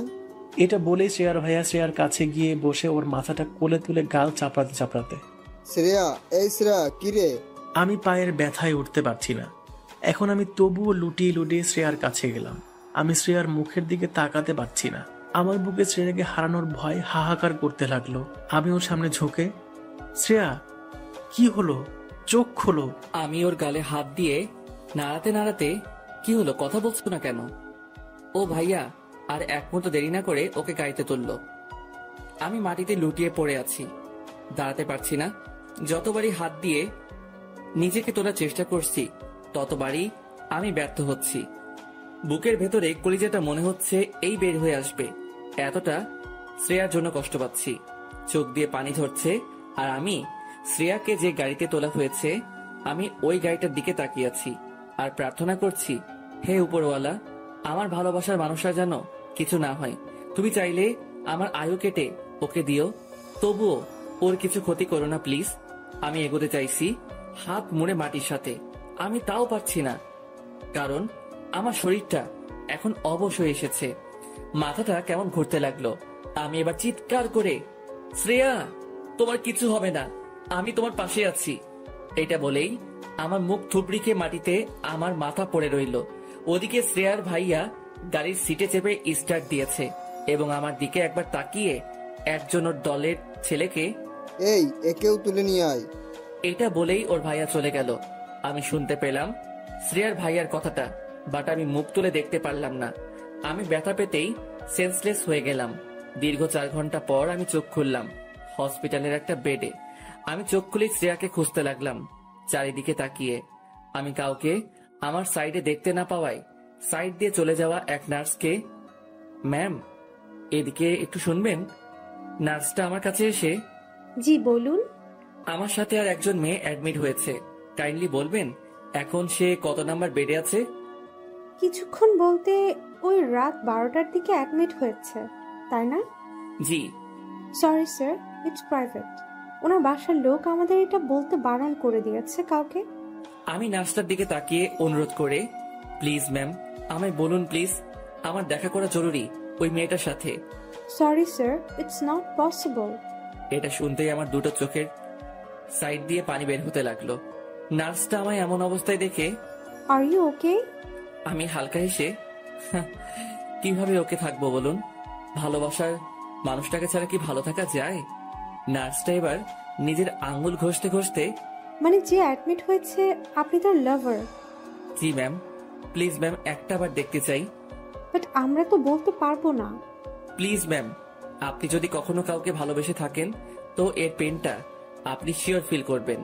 এটা বলেই শ্রেয়ার ভাইয়া শ্রেয়ার কাছে গিয়ে বসে ওর মাথাটা কোলে তুলে গাল চাপড়াতে চাপড়াতে, শ্রেয়া, এই শ্রেয়া কি রে? আমি পায়ের ব্যথায় উঠতে পারছি না। এখন আমি তবুও লুটিয়ে লুটিয়ে শ্রেয়ার কাছে গেলাম। আমি শ্রেয়ার মুখের দিকে তাকাতে পারছি না। আমার বুকে শ্রেয়াকে হারানোর ভয় হাহাকার করতে লাগলো। আমি ওর সামনে ঝুঁকে, শ্রেয়া কি হলো, চোখ খোলো। আমি ওর গালে হাত দিয়ে নাড়াতে নাড়াতে, কি হলো, কথা বলছো না কেন? ও ভাইয়া আর এক মুহূর্ত দেরি না করে ওকে গাড়িতে তুললো। আমি মাটিতে লুটিয়ে পড়ে আছি, দাঁড়াতে পারছি না। যতবারই হাত দিয়ে নিজেকে তোলার চেষ্টা করছি ততবারই আমি ব্যর্থ হচ্ছি। বুকের ভেতরে কলিজাটা মনে হচ্ছে এই বের হয়ে আসবে, এতটা শ্রেয়ার জন্য কষ্ট পাচ্ছি। চোখ দিয়ে পানি ঝরছে আর আমি শ্রেয়াকে যে গাড়িতে তোলা হয়েছে আমি ওই গাড়িটার দিকে তাকিয়ে আছি আর প্রার্থনা করছি, হে উপরওয়ালা, আমার ভালোবাসার মানুষরা যেন কিছু না হয়। তুমি চাইলে আমার আয়ু কেটে ওকে দিও, তবুও ওর কিছু ক্ষতি করো না প্লিজ। আমি এগোতে চাইছি হাত মুড়ে মাটির সাথে, আমি তাও পারছি না, কারণ আমার শরীরটা এখন অবশ হয়ে এসেছে। মাথাটা কেমন ঘুরতে লাগলো। আমি এবার চিৎকার করে, শ্রেয়া তোমার কিছু হবে না, আমি তোমার পাশে আছি। এটা বলেই আমার মুখ থুবড়িকে মাটিতে আমার মাথা পড়ে রইল। ওদিকে শ্রেয়ার ভাইয়া গাড়ির সিটে চেপে স্টার্ট দিয়েছে এবং আমার দিকে একবার তাকিয়ে একজন ওর দলের ছেলেকে, এই একেও তুলে নিয়ে আয়। এটা বলেই ওর ভাইয়া চলে গেল। আমি শুনতে পেলাম শ্রেয়ার ভাইয়ার কথাটা, বাট আমি মুখ তুলে দেখতে পারলাম না। আমি ব্যথা পেতেই সেন্সলেস হয়ে গেলাম। দীর্ঘ 4 ঘন্টা পর আমি চোখ খুললাম হসপিটালের একটা বেডে। আমি চোখ খুলে শ্রেয়াকে খুঁজতে লাগলাম চারিদিকে তাকিয়ে। আমি কাউকে আমার সাইডে দেখতে না পাওয়ায় সাইড দিয়ে চলে যাওয়া এক নার্সকে, ম্যাম এদিকে একটু শুনবেন। নার্সটা আমার কাছে এসে, জি বলুন। আমার সাথে আর একজন মেয়ে অ্যাডমিট হয়েছে, কাইন্ডলি বলবেন এখন সে কত নাম্বার বেডে আছে? কিছুক্ষণ বলতে ওই রাত 12টার দিকে অ্যাডমিট হয়েছে, তাই না? জি। Sorry sir, it's private. ওনার বাসার লোক আমাদের এটা বলতে বারণ করে দিয়েছে কাউকে। আমি নার্সটার দিকে তাকিয়ে অনুরোধ করে, প্লিজ ম্যাম আমায় বলুন প্লিজ, আমার দেখা করা জরুরি ওই মেয়েটার সাথে। Sorry sir, it's not possible. এটা শুনতেই আমার দুটো চোখের সাইড দিয়ে পানি বের হতে লাগলো। নার্সটা আমায় এমন অবস্থায় দেখে, আর ইউ ওকে? আমি হালকা হেসে, কিভাবে ওকে থাকবো বলুন, ভালোবাসার মানুষটাকে ছাড়া কি ভালো থাকা যায়? নার্সটা এবার নিজের আঙ্গুল ঘষতে ঘষতে, মানে যে অ্যাডমিট হয়েছে আপনি তার লাভার? জি ম্যাম। প্লিজ ম্যাম, একটা বার দেখতে চাই। বাট আমরা তো বলতে পারবো না। প্লিজ ম্যাম, আপনি যদি কখনো কাউকে ভালোবেসে থাকেন তো এর পেনটা আপনি শিওর ফিল করবেন।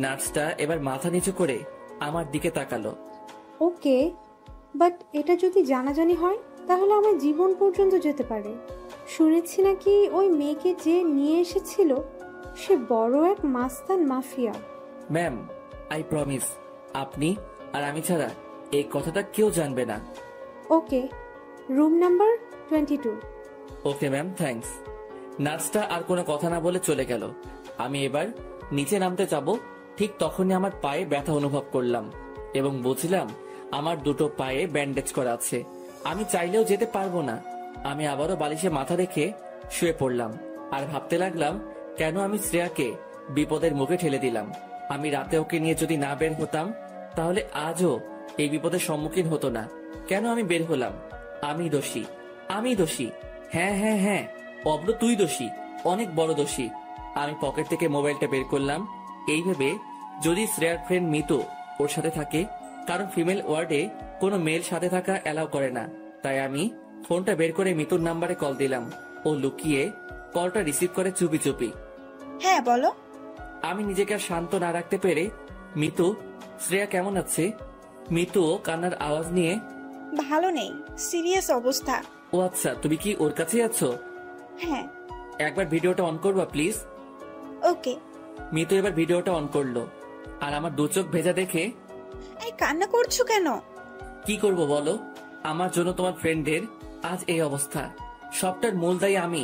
নার্সটা এবার মাথা নিচু করে আমার দিকে তাকালো। ওকে, বাট এটা যদি জানাজানি হয় তাহলে আমার জীবন পর্যন্ত যেতে পারে। শুনেছি নাকি ওই মেয়েকে যে নিয়ে এসেছিল সে বড় এক মাস্তান মাফিয়া। ম্যাম, আই প্রমিস আপনি আর আমি ছাড়া এই কথাটা কেউ জানবে না। Okay, room number 22। Okay ma'am, thanks. নার্সটা আর কোনো কথা না বলে চলে গেল। আমি এবার নিচে নামতে যাব, ঠিক তখনই আমার পায়ে ব্যথা অনুভব করলাম এবং বুঝলাম আমার দুটো পায়ে ব্যান্ডেজ করা আছে। আমি চাইলেও যেতে পারবো না। আমি আবারও বালিশে মাথা রেখে শুয়ে পড়লাম আর ভাবতে লাগলাম কেন আমি শ্রেয়াকে বিপদের মুখে ঠেলে দিলাম। আমি রাতে ওকে নিয়ে যদি না বের হতাম তাহলে আজও এই বিপদের সম্মুখীন হতো না। কেন আমি বের হলাম? আমি দোষী, আমি দোষী। হ্যাঁ হ্যাঁ হ্যাঁ, অব্র তুই দোষী, অনেক বড় দোষী। আমি পকেট থেকে মোবাইলটা বের করলাম এই ভেবে যদি শ্রেয়ার ফ্রেন্ড মিতু ওর সাথে থাকে, কারণ ফিমেল ওয়ার্ডে কোনো মেল সাথে থাকা অ্যালাউ করে না। তাই আমি ফোনটা বের করে মিতুর নাম্বারে কল দিলাম। ও লুকিয়ে কলটা রিসিভ করে চুপি চুপি। হ্যাঁ বলো। আমি নিজেকে আর শান্ত না রাখতে পেরে, মিতু, শ্রেয়া কেমন আছে? মিতুও কান্নার আওয়াজ নিয়ে, ভালো নেই, সিরিয়াস অবস্থা। ও আচ্ছা, তুমি কি ওর কাছেই আছো? হ্যাঁ। একবার ভিডিওটা অন করবা প্লিজ? ওকে। মিতু এবার ভিডিওটা অন করলো আর আমার দু চোখ ভেজা দেখে, এই কান্না করছো কেন? কি করব বলো, আমার জন্য তোমার ফ্রেন্ডের আজ এই অবস্থা। সবটার মূল দায়ী আমি।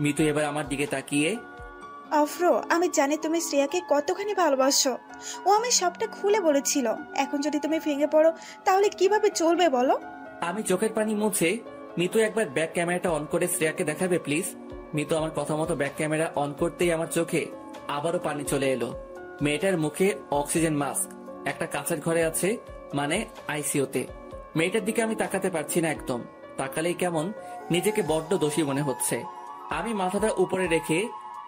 মিতু এবার আমার দিকে তাকিয়ে, অফ্র, আমি জানি তুমি শ্রেয়াকে কতখানি ভালোবাসো। ও আমি সবটা খুলে বলেছিল। এখন যদি তুমি ভেঙে পড়ো তাহলে কিভাবে চলবে বলো? আমি চোখের পানি মুছে, মিতু একবার ব্যাক ক্যামেরাটা অন করে শ্রেয়াকে দেখাবে প্লিজ? মিতু আমার কথা মতো ব্যাক ক্যামেরা অন করতেই আমার চোখে আবারও পানি চলে এলো। মেয়েটার মুখে অক্সিজেন মাস্ক, একটা কাঁচের ঘরে আছে, মানে আইসিইউতে। মেয়েটার দিকে আমি তাকাতে পারছি না একদম। তাকালেই কেমন নিজেকে বড্ড দোষী মনে হচ্ছে। আমি মাথাটা উপরে রেখে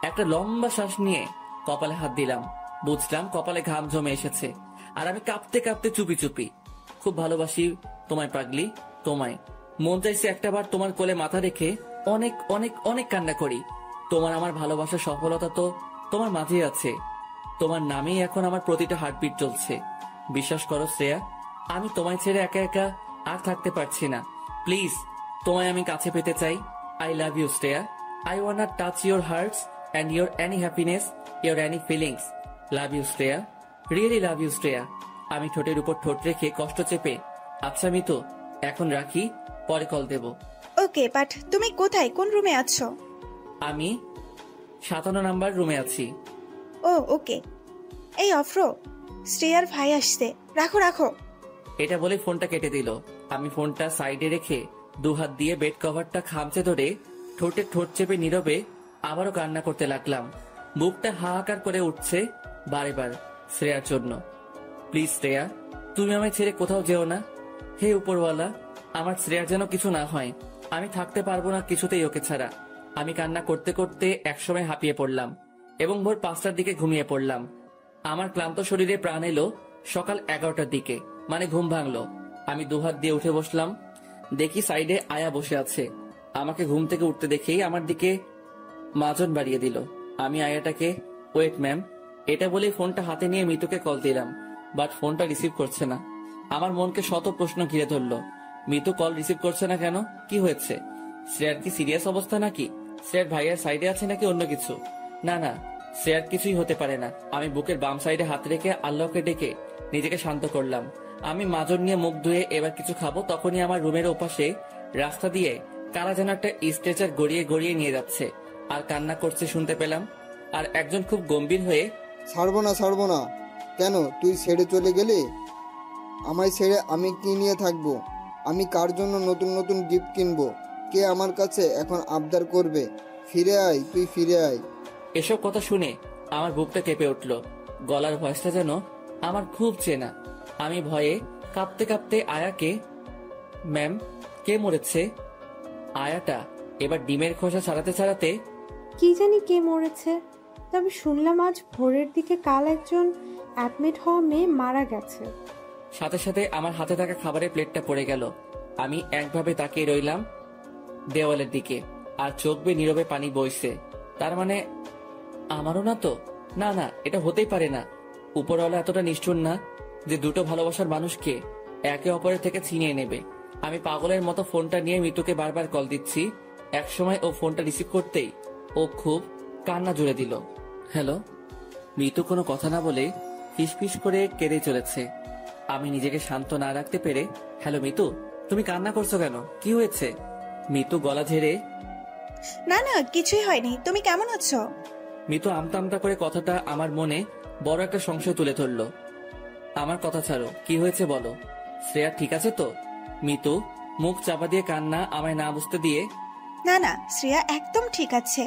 একটা লম্বা শ্বাস নিয়ে কপালে হাত দিলাম। বুঝলাম কপালে ঘাম জমে এসেছে আর আমি কাঁপতে কাঁপতে চুপি চুপি, খুব ভালোবাসি তোমায় পাগলি, তোমায়। মন চাইছে একটা বার তোমার কোলে মাথা রেখে অনেক অনেক অনেক কান্না করি। তোমার আমার ভালোবাসার সফলতা তো তোমার মাঝেই আছে। তোমার নামেই এখন আমার প্রতিটা হার্টবিট চলছে। বিশ্বাস করো শ্রেয়া, আমি তোমায় ছেড়ে একা একা আর থাকতে পারছি না। প্লিজ, তোমায় আমি কাছে পেতে চাই। I love you Shreya. I want touch your hearts and your any happiness, your any feelings. Love you Shreya, really love you Shreya. আমি ঠোঁটের উপর ঠোঁট রেখে কষ্ট চেপে, আচ্ছা মিতু, এখন রাখি, পরে কল দেব। ওকে, বাট তুমি কোথায়, কোন রুমে আছো? আমি 57 নাম্বার রুমে আছি। ও ওকে। এই অফ্র, শ্রেয়ার ভাই আসছে, রাখো রাখো। এটা বলে ফোনটা কেটে দিল। আমি ফোনটা সাইডে রেখে দুহাত দিয়ে বেড কভারটা খামচে ধরে ঠোঁটে ঠোঁট চেপে নীরবে আবারও কান্না করতে লাগলাম। বুকটা হাহাকার করে উঠছে বারে বার শ্রেয়ার জন্য। প্লিজ শ্রেয়া, তুমি আমায় ছেড়ে কোথাও যেও না। হে উপরওয়ালা, আমার শ্রেয়ার যেন কিছু না হয়। আমি থাকতে পারবো না কিছুতেই ওকে ছাড়া। আমি কান্না করতে করতে একসময় হাঁপিয়ে পড়লাম এবং ভোর 5টার দিকে ঘুমিয়ে পড়লাম। আমার ক্লান্ত শরীরে প্রাণ এলো সকাল 11টার দিকে, মানে ঘুম ভাঙলো। আমি দুহাত দিয়ে উঠে বসলাম, দেখি সাইডে আয়া বসে আছে। আমাকে ঘুম থেকে উঠতে দেখেই আমার দিকে মাজন বাড়িয়ে দিল। আমি আয়াটাকে, ওয়েট ম্যাম, এটা বলে ফোনটা হাতে নিয়ে মিতুকে কল দিলাম, বাট ফোনটা রিসিভ করছে না। আমার মনকে শত প্রশ্ন ঘিরে ধরলো। মিতু কল রিসিভ করছে না কেন? কি হয়েছে? শ্রেয়ার কি সিরিয়াস অবস্থা নাকি? শ্রেয়ার ভাইয়ের সাইডে আছে নাকি অন্য কিছু? না না, শ্রেয়ার কিছুই হতে পারে না। আমি বুকের বাম সাইডে হাত রেখে আল্লাহকে ডেকে নিজেকে শান্ত করলাম। আমি মাজন নিয়ে মুখ ধুয়ে এবার কিছু খাবো, তখনই আমার রুমের ওপাশে রাস্তা দিয়ে কারা যেন একটা স্ট্রেচার গড়িয়ে গড়িয়ে নিয়ে যাচ্ছে আর কান্না করছে শুনতে পেলাম। আর একজন খুব গম্ভীর হয়ে, ছাড়বো না ছাড়বো না। কেন, তুই ছেড়ে চলে গেলি? আমায় ছেড়ে আমি কি নিয়ে থাকবো? আমি কার জন্য নতুন নতুন গিফট কিনবো? কে আমার কাছে এখন আবদার করবে? ফিরে আয়, তুই ফিরে আয়। এসব কথা শুনে আমার বুকটা কেঁপে উঠল। গলার ভয়েসটা যেন আমার খুব চেনা। আমি ভয়ে কাঁপতে কাঁপতে আয়াকে, ম্যাম, কে মরেছে? আয়াটা এবার ডিমের খোসা ছাড়াতে ছাড়াতে, কি জানি কে মরেছে, তবে শুনলাম আজ ভোরের দিকে কাল একজন অ্যাডমিট হওয়া মেয়ে মারা গেছে। সাথে সাথে আমার হাতে থাকা খাবারের প্লেটটা পড়ে গেল। আমি একভাবে তাকিয়ে রইলাম দেওয়ালের দিকে, আর চোখ বেয়ে নীরবে পানি বইছে। তার মানে আমারও না তো? না না, এটা হতেই পারে না। উপরওয়ালা এতটা নিষ্ঠুর না যে দুটো ভালোবাসার মানুষকে একে অপরের থেকে ছিনিয়ে নেবে। আমি পাগলের মতো ফোনটা নিয়ে মিতুকে বারবার কল দিচ্ছি। একসময় ও ফোনটা রিসিভ করতেই ও খুব কান্না জুড়ে দিল। হ্যালো। মিতু কোনো কথা না বলে ফিসফিস করে কেঁদে চলেছে। আমি নিজেকে শান্ত না রাখতে পেরে, হ্যালো মিতু, তুমি কান্না করছো কেন? কি হয়েছে? মিতু গলা ঝেড়ে, না না, কিছুই হয়নি। তুমি কেমন আছো? মিতু আমতা আমতা করে কথাটা আমার মনে বড় একটা সংশয় তুলে ধরলো। আমার কথা ছাড়ো, কি হয়েছে বলো। শ্রেয়া ঠিক আছে তো? মিতু মুখ চাপা দিয়ে কান্না আমায় না বুঝতে দিয়ে, না না, শ্রেয়া একদম ঠিক আছে।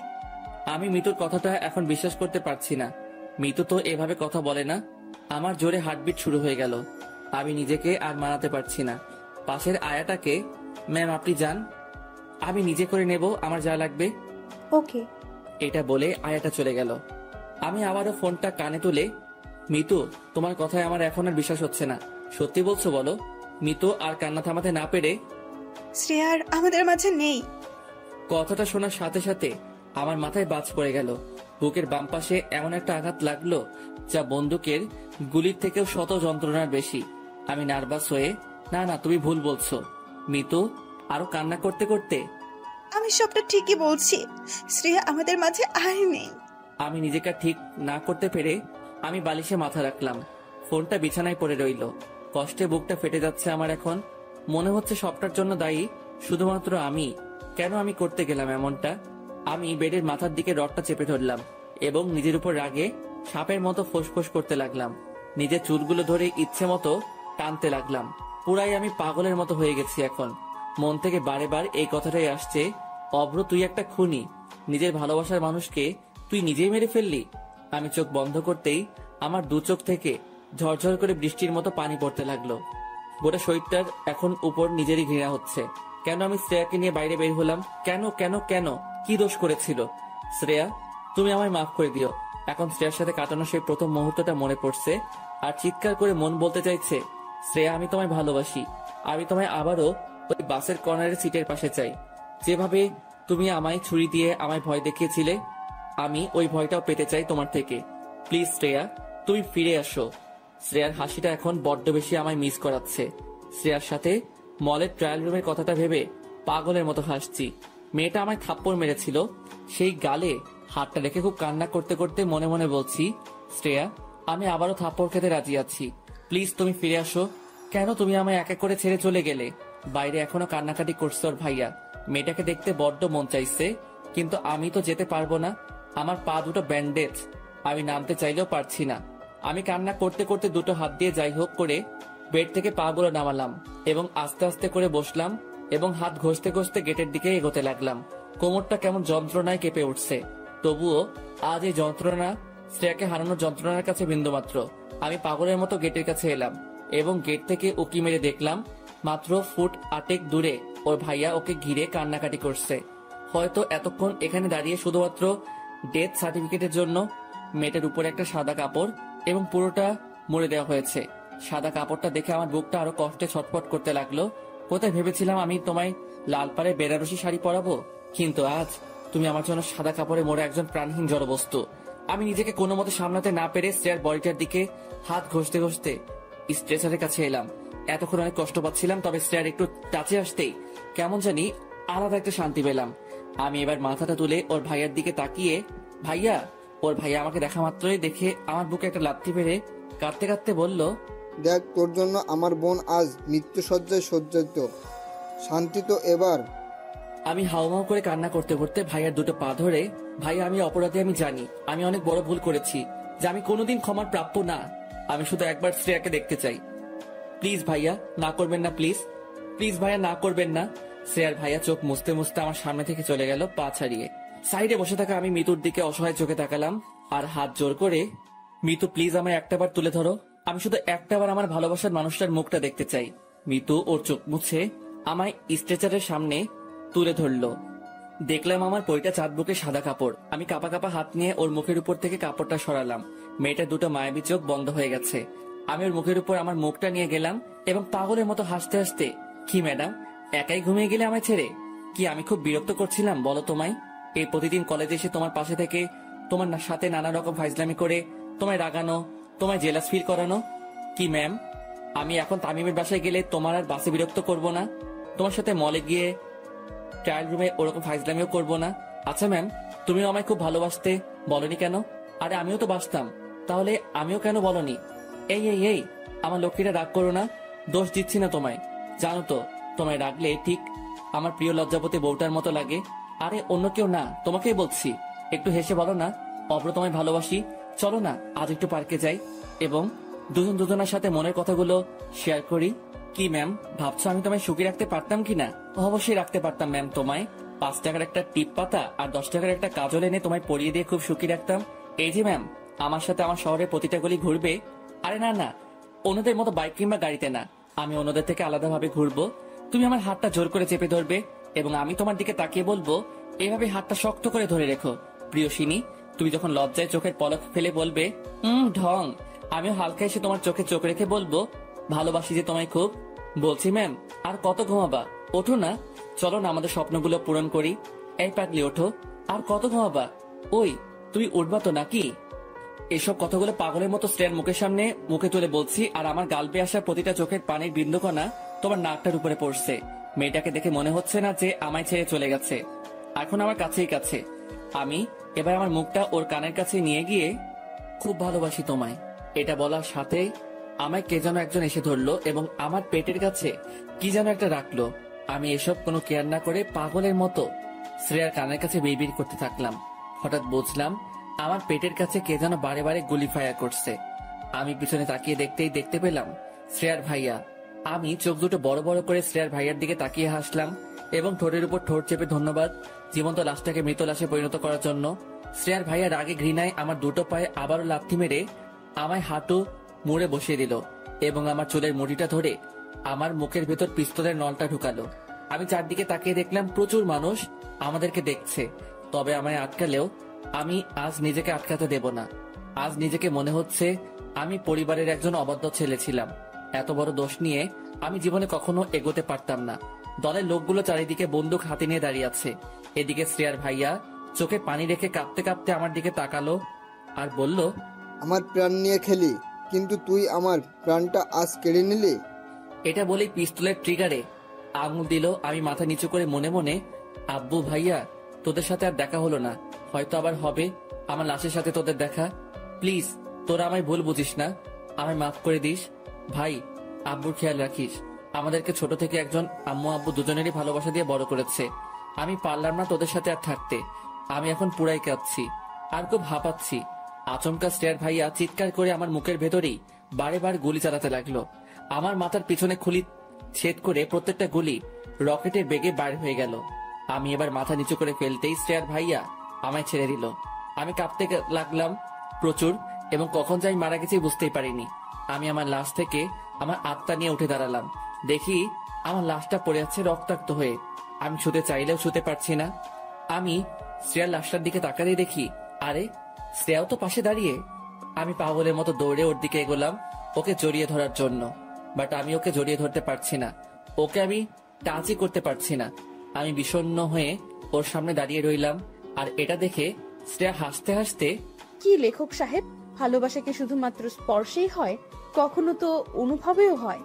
আমি মিতুর কথাটা এখন বিশ্বাস করতে পারছি না। মিতু তো এভাবে কথা বলে না। আমার জোরে হার্টবিট শুরু হয়ে গেল। আমি নিজেকে আর মানাতে পারছি না। পাশের আয়াটাকে, ম্যাম আপনি যান, আমি নিজে করে নেব আমার যা লাগবে। ওকে। এটা বলে আয়াটা চলে গেল। আমি আবারও ফোনটা কানে তুলে, মিতু তোমার কথায় আমার এখন আর বিশ্বাস হচ্ছে না, সত্যি বলছো বলো? মিতু আর কান্না থামাতে না পেরে, শ্রেয়ার আমাদের মাঝে নেই। কথাটা শোনার সাথে সাথে আমার মাথায় বাজ পড়ে গেল। বুকের বাম পাশে এমন একটা আঘাত লাগলো যা বন্দুকের গুলির থেকেও শত যন্ত্রণার বেশি। আমি নার্ভাস হয়ে, না না তুমি ভুল বলছো। মিতু আরো কান্না করতে করতে, আমি সবটা ঠিকই বলছি, শ্রেয়া আমাদের মাঝে আর নেই। আমি নিজেকে ঠিক না করতে পেরে আমি বালিশে মাথা রাখলাম। ফোনটা বিছানায় পড়ে রইল। কষ্টে বুকটা ফেটে যাচ্ছে আমার। এখন মনে হচ্ছে সবটার জন্য দায়ী শুধুমাত্র আমি। কেন আমি করতে গেলাম এমনটা? আমি বেডের মাথার দিকে রডটা চেপে ধরলাম এবং নিজের উপর রাগে সাপের মতো ফোঁসফোঁস করতে লাগলাম। নিজের চুলগুলো ধরে ইচ্ছে মতো টানতে লাগলাম। পুরাই আমি পাগলের মতো হয়ে গেছি এখন। মন থেকে বারে বার এই কথাটাই আসছে, অভ্র তুই একটা খুনি। নিজের ভালোবাসার মানুষকে তুই নিজেই মেরে ফেললি। আমি চোখ বন্ধ করতেই আমার দু চোখ থেকে ঝরঝর করে বৃষ্টির মতো পানি পড়তে লাগলো। গোটা শরীরটার এখন উপর নিজেরই ঘৃণা হচ্ছে। কেন আমি শ্রেয়াকে নিয়ে বাইরে বের হলাম? কেন কেন কেন? কি দোষ করেছিল? শ্রেয়া তুমি আমায় মাফ করে দিও। এখন শ্রেয়ার সাথে কাটানো সেই প্রথম মুহূর্তটা মনে পড়ছে আর চিৎকার করে মন বলতে চাইছে, শ্রেয়া আমি তোমায় ভালোবাসি। আমি তোমায় আবারও ওই বাসের কর্নারের সিটের পাশে চাই। যেভাবে তুমি আমায় ছুরি দিয়ে আমায় ভয় দেখিয়েছিলে, আমি ওই ভয়টাও পেতে চাই তোমার থেকে। প্লিজ শ্রেয়া, তুমি ফিরে আসো। শ্রেয়ার হাসিটা এখন বড্ড বেশি আমায় মিস করাচ্ছে। শ্রেয়ার সাথে মলের ট্রায়াল রুমের কথাটা ভেবে পাগলের মতো হাসছি। মেয়েটা আমায় থাপ্পড় মেরেছিল, সেই গালে হাতটা রেখে খুব কান্না করতে করতে মনে মনে বলছি, শ্রেয়া আমি আবারও থাপ্পড় খেতে রাজি আছি। প্লিজ তুমি ফিরে আসো। কেন তুমি আমায় এক এক করে ছেড়ে চলে গেলে? বাইরে এখনো কান্নাকাটি করছে ওর ভাইয়া। মেয়েটাকে দেখতে বড্ড মন চাইছে, কিন্তু আমি তো যেতে পারবো না। আমার পা দুটো ব্যান্ডেজ, আমি নামতে চাইলেও পারছি না। আমি কান্না করতে করতে দুটো হাত দিয়ে যাই হোক করে বেড থেকে পা গুলো নামালাম এবং আস্তে আস্তে করে বসলাম এবং হাত ঘষতে ঘষতে গেটের দিকে এগোতে লাগলাম। কোমরটা কেমন যন্ত্রণায় কেঁপে উঠছে, তবুও আজ এই যন্ত্রণা শ্রেয়াকে হারানোর যন্ত্রণার কাছে বিন্দুমাত্র। আমি পাগলের মতো গেটের কাছে এলাম এবং গেট থেকে উকি মেরে দেখলাম মাত্র ফুট 8 দূরে ওর ভাইয়া ওকে ঘিরে কান্নাকাটি করছে। হয়তো এতক্ষণ এখানে দাঁড়িয়ে শুধুমাত্র ডেথ সার্টিফিকেটের জন্য। মেয়েটার উপরে একটা সাদা কাপড় এবং পুরোটা মুড়ে দেওয়া হয়েছে। সাদা কাপড়টা দেখে আমার বুকটা আরো কষ্টে ছটফট করতে লাগলো। কোথায় ভেবেছিলাম আমি তোমায় লাল পাড়ে বেনারসি শাড়ি পরাবো, কিন্তু আজ তুমি আমার জন্য সাদা কাপড়ে মোড়া একজন প্রাণহীন জড়বস্তু। আমি নিজেকে কোনো মতে সামলাতে না পেরে শ্রেয়ার বডিটার দিকে হাত ঘষতে ঘষতে স্ট্রেচারের কাছে এলাম। এতক্ষণ অনেক কষ্ট পাচ্ছিলাম, তবে শ্রেয়ার একটু টাচে আসতেই কেমন জানি আলাদা একটা শান্তি পেলাম। আমি এবার মাথাটা তুলে ওর ভাইয়ার দিকে তাকিয়ে, ভাইয়া। ওর ভাইয়া আমাকে দেখা মাত্রই দেখে আমার বুকে একটা লাথি মেরে কাঁদতে কাঁদতে বলল, দেখ তোর জন্য আমার বোন আজ মৃত্যুসজ্জায় সজ্জিত। শান্তি তো এবার। আমি হাউমাউ করে কান্না করতে করতে ভাইয়ার দুটো পা ধরে, ভাইয়া আমি অপরাধী, আমি জানি আমি অনেক বড় ভুল করেছি, যে আমি কোনোদিন ক্ষমার প্রাপ্য না। আমি শুধু একবার শ্রেয়াকে দেখতে চাই। প্লিজ ভাইয়া না করবেন না, প্লিজ প্লিজ ভাইয়া না করবেন না। শ্রেয়ার ভাইয়া চোখ মুছতে মুছতে আমার সামনে থেকে চলে গেল পা ছাড়িয়ে। সাইডে বসে থাকা আমি মিতুর দিকে অসহায় চোখে তাকালাম আর হাত জোর করে, মিতু প্লিজ আমায় একটাবার তুলে ধরো। আমি শুধু একটাবার আমার ভালোবাসার মানুষটার মুখটা দেখতে চাই। মিতু ওর চোখ মুছে আমায় স্ট্রেচারের সামনে তুলে ধরলো। দেখলাম আমার পৈটা চাঁদ বুকে সাদা কাপড়। আমি কাপা কাপা হাত নিয়ে ওর মুখের উপর থেকে কাপড়টা সরালাম। মেয়েটার দুটো মায়াবী চোখ বন্ধ হয়ে গেছে। আমি ওর মুখের উপর আমার মুখটা নিয়ে গেলাম এবং পাগলের মতো হাসতে হাসতে, কি ম্যাডাম একাই ঘুমিয়ে গেলে আমায় ছেড়ে? কি আমি খুব বিরক্ত করছিলাম বলো তোমায়? এই প্রতিদিন কলেজে এসে তোমার পাশে থেকে তোমার সাথে নানা রকম ফাইজলামি করে তোমায় রাগানো, তোমায় জেলাস ফিল করানো। কি ম্যাম, আমি এখন তামিমের বাসায় গেলে তোমার আর বাসে বিরক্ত করব না? তোমার সাথে মলে গিয়ে ট্রায়াল রুমে ওরকম ফাইজলামিও করবো না? আচ্ছা ম্যাম, তুমিও আমায় খুব ভালোবাসতে, বলনি কেন? আরে আমিও তো বাসতাম, তাহলে আমিও কেন বলনি? এই এই এই আমার লক্ষ্মীরা রাগ করো না, দোষ দিচ্ছি না তোমায়। জানো তো তোমায় রাগলে ঠিক আমার প্রিয় লজ্জাপতি বউটার মতো লাগে। আরে অন্য কেউ না, তোমাকেই বলছি। একটু হেসে বলো না, অব্র তোমায় ভালোবাসি, চলো না আজ একটু পার্কে যাই এবং দুজন দুজনের সাথে মনের কথাগুলো শেয়ার করি। কি ম্যাম, ভাবছো আমি তোমায় সুখী রাখতে পারতাম কিনা? অবশ্যই রাখতে পারতাম ম্যাম। তোমায় 5 টাকার একটা টিপ পাতা আর 10 টাকার একটা কাজল এনে তোমায় পরিয়ে দিয়ে খুব সুখী রাখতাম। এই যে ম্যাম, আমার সাথে আমার শহরের প্রতিটা গলি ঘুরবে। আরে না না, অন্যদের মতো বাইক কিংবা গাড়িতে না, আমি অন্যদের থেকে আলাদাভাবে ঘুরবো। তুমি আমার হাতটা জোর করে চেপে ধরবে এবং আমি তোমার দিকে তাকিয়ে বলবো, এভাবে হাতটা শক্ত করে ধরে রেখো প্রিয়সিনী। তুমি যখন লজ্জায় চোখের পলক ফেলে বলবে ঢং, আমিও হালকা এসে তোমার চোখে চোখ রেখে বলবো, ভালোবাসি যে তোমায় খুব। বলছি ম্যাম, আর কত ঘুমাবা? ওঠো না, চলো না আমাদের স্বপ্নগুলো পূরণ করি। এই পাগলি ওঠো, আর কত ঘুমাবা? ওই তুমি উঠবা তো নাকি? এসব কথাগুলো পাগলের মতো স্ট্যান্ড মুখের সামনে মুখে তুলে বলছি, আর আমার গালবে আসা প্রতিটা চোখের পানির বিন্দুকণা তোমার নাকটার উপরে পড়ছে। মেয়েটাকে দেখে মনে হচ্ছে না যে আমায় ছেড়ে চলে গেছে, এখন আমার কাছেই কাছে। আমি এবার আমার মুখটা ওর কানের কাছে নিয়ে গিয়ে, খুব ভালোবাসি তোমায়, এটা বলার সাথে আমায় কে যেন একজন এসে ধরলো এবং আমার পেটের কাছে কি যেন একটা রাখলো। আমি এসব কোনো কেয়ার না করে পাগলের মতো শ্রেয়ার কানের কাছে বিড়বিড় করতে থাকলাম। হঠাৎ বুঝলাম আমার পেটের কাছে কে যেন বারে বারে গুলি ফায়ার করছে। আমি পিছনে তাকিয়ে দেখতে পেলাম শ্রেয়ার ভাইয়া। আমি চোখ দুটো বড় বড় করে শ্রেয়ার ভাইয়ার দিকে তাকিয়ে হাসলাম এবং ঠোঁটের উপর ঠোঁট চেপে ধন্যবাদ জীবন্ত লাশটাকে মৃত লাশে পরিণত করার জন্য। শ্রেয়ার ভাইয়া রাগে ঘৃণায় আমার দুটো পায়ে আবারও লাথি মেরে আমায় হাঁটু মুড়ে বসিয়ে দিল এবং আমার চুলের মুঠিটা ধরে আমার মুখের ভেতর পিস্তলের নলটা ঢুকালো। আমি চারদিকে তাকিয়ে দেখলাম প্রচুর মানুষ আমাদেরকে দেখছে, তবে আমায় আটকালেও আমি আজ নিজেকে আটকাতে দেব না। আজ নিজেকে মনে হচ্ছে আমি পরিবারের একজন অবাধ্য ছেলে ছিলাম। এত বড় দোষ নিয়ে আমি জীবনে কখনো এগোতে পারতাম না। দলের লোকগুলো চারিদিকে বন্দুক হাতে নিয়ে দাঁড়িয়ে আছে। এদিকে শ্রেয়ার ভাইয়া চোখে পানি রেখে কাঁপতে কাঁপতে আমার দিকে তাকালো আর বলল, আমার প্রাণ নিয়ে খেলি, কিন্তু তুই আমার প্রাণটা আজ কেড়ে নিলি। এটা বলেই পিস্তলের ট্রিগারে আঙুল দিল। আমি মাথা নিচু করে মনে মনে, আব্বু ভাইয়া তোদের সাথে আর দেখা হলো না, হয়তো আবার হবে আমার লাশের সাথে তোদের দেখা। প্লিজ তোরা আমায় ভুল বুঝিস না, আমায় মাফ করে দিস ভাই। আব্বুর খেয়াল রাখিস, আমাদেরকে ছোট থেকে একজন আম্মু আব্বু দুজনেরই ভালোবাসা দিয়ে বড় করেছে। আমি পারলাম না তোদের সাথে আর থাকতে, আমি এখন পুরাই কাঁদছি আর খুব হাঁপাচ্ছি। আচমকা শ্রেয়ার ভাইয়া চিৎকার করে আমার মুখের ভেতরেই বারে বার গুলি চালাতে লাগলো। আমার মাথার পিছনে খুলি ছেদ করে প্রত্যেকটা গুলি রকেটের বেগে বাইর হয়ে গেল। আমি এবার মাথা নিচু করে ফেলতেই শ্রেয়ার ভাইয়া আমায় ছেড়ে দিল। আমি কাঁপতে লাগলাম প্রচুর এবং কখন যাই মারা গেছি বুঝতেই পারিনি। আমি আমার লাশ থেকে আমার আত্মা নিয়ে উঠে দাঁড়ালাম, দেখি আমার লাশটা পড়ে আছে রক্তাক্ত হয়ে। আমি শুতে চাইলেও শুতে পারছি না। আমি শ্রেয়ার লাশটার দিকে তাকাতেই দেখি, আরে শ্রেয়াও তো পাশে দাঁড়িয়ে। আমি পাগলের মতো দৌড়ে ওর দিকে এগোলাম ওকে জড়িয়ে ধরার জন্য, বাট আমি ওকে জড়িয়ে ধরতে পারছি না, ওকে আমি টাচই করতে পারছি না। আমি বিষণ্ণ হয়ে ওর সামনে দাঁড়িয়ে রইলাম আর এটা দেখে শ্রেয়া হাসতে হাসতে, কি লেখক সাহেব, ভালোবাসা কি শুধুমাত্র স্পর্শেই হয়? কখনো তো অনুভবেও হয়।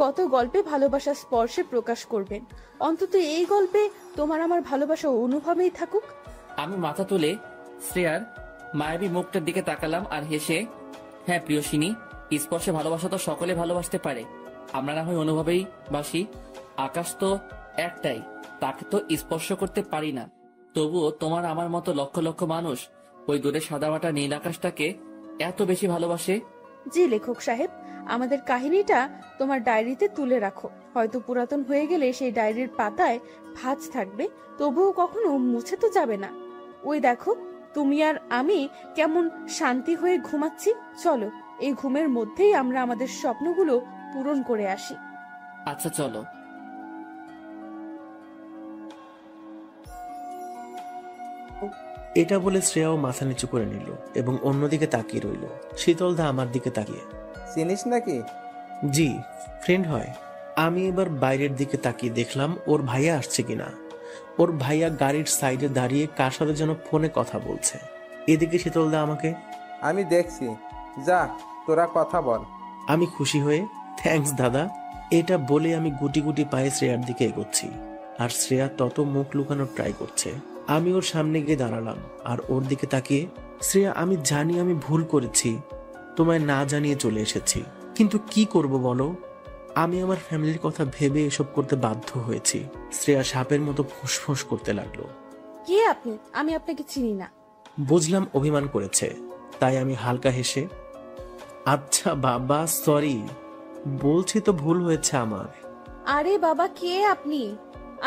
কত গল্পে ভালোবাসা স্পর্শে প্রকাশ করবেন, অন্তত এই গল্পে তোমার আমার ভালোবাসা অনুভবেই থাকুক। আমি মাথা তুলে শ্রেয়ার মায়াবী মুখটার দিকে তাকালাম আর হেসে, হ্যাঁ প্রিয়সিনী, স্পর্শে ভালোবাসা তো সকলে ভালোবাসতে পারে, আমরা না হয় অনুভবেই বাসি। আকাশ তো একটাই, তাকে তো স্পর্শ করতে পারি না, তবুও তোমার আমার মতো লক্ষ লক্ষ মানুষ ওই দূরে সাদামাটা নীল আকাশটাকে এত বেশি ভালোবাসে। জি লেখক সাহেব, আমাদের কাহিনীটা তোমার ডায়েরিতে তুলে রাখো। হয়তো পুরাতন হয়ে গেলে সেই ডায়েরির পাতায় ভাঁজ থাকবে, তবুও কখনো মুছে তো যাবে না। ওই দেখো, তুমি আর আমি কেমন শান্তি হয়ে ঘুমাচ্ছি। চলো, এই ঘুমের মধ্যেই আমরা আমাদের স্বপ্নগুলো পূরণ করে আসি। আচ্ছা চলো। এটা বলে শ্রেয়াও মাথা নিচু করে নিল এবং অন্যদিকে তাকিয়ে রইল। শীতলদা আমার দিকে তাকিয়ে, চিনিস নাকি? জি, ফ্রেন্ড হয়। আমি এবার বাইরের দিকে তাকিয়ে দেখলাম ওর ভাইয়া আসছে কিনা। ওর ভাইয়া গাড়ির সাইডে দাঁড়িয়ে কার সাথে যেন ফোনে কথা বলছে। এদিকে শীতলদা আমাকে, আমি দেখছি, যা তোরা কথা বল। আমি খুশি হয়ে থ্যাঙ্কস দাদা এটা বলে আমি গুটি গুটি পায়ে শ্রেয়ার দিকে এগোচ্ছি, আর শ্রেয়া তত মুখ লুকানোর ট্রাই করছে। আমি ওর সামনে গিয়ে দাঁড়ালাম আর ওর দিকে তাকিয়ে, শ্রেয়া আমি জানি আমি ভুল করেছি, তোমায় না জানিয়ে চলে এসেছি, কিন্তু কি করব বলো, আমি আমার ফ্যামিলির কথা ভেবে এসব করতে বাধ্য হয়েছি। শ্রেয়া সাপের মতো ফুসফুস করতে লাগলো। কে আপনি? আমি আপনাকে চিনি না। বুঝলাম অভিমান করেছে, তাই আমি হালকা হেসে, আচ্ছা বাবা সরি, বলছি তো ভুল হয়েছে আমার। আরে বাবা, কে আপনি?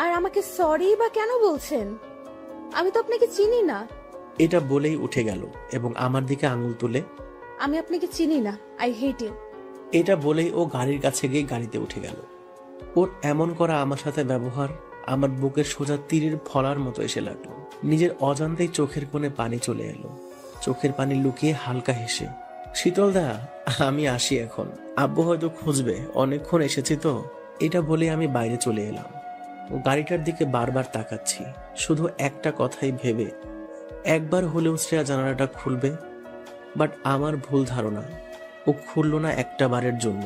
আর আমাকে সরি বা কেন বলছেন? আমি তো আপনাকে চিনি না। এটা বলেই উঠে গেল এবং আমার দিকে আঙুল তুলে, আমি আপনাকে চিনি না, আই হেট ইউ। এটা বলেই ও গাড়ির কাছে গিয়ে গাড়িতে উঠে গেল। ওর এমন করা আমার সাথে ব্যবহার আমার বুকের সোজা তীরের ফলার মতো এসে লাগলো। নিজের অজান্তেই চোখের কোণে পানি চলে এলো। চোখের পানি লুকিয়ে হালকা হেসে, শীতলদা আমি আসি এখন, আব্বু হয়তো খুঁজবে, অনেকক্ষণ এসেছি তো। এটা বলে আমি বাইরে চলে এলাম। ও গাড়িটার দিকে বারবার তাকাচ্ছি, শুধু একটা কথাই ভেবে, একবার হলেও শ্রেয়া জানালাটা খুলবে। বাট আমার ভুল ধারণা, ও খুলল না একটা বারের জন্য।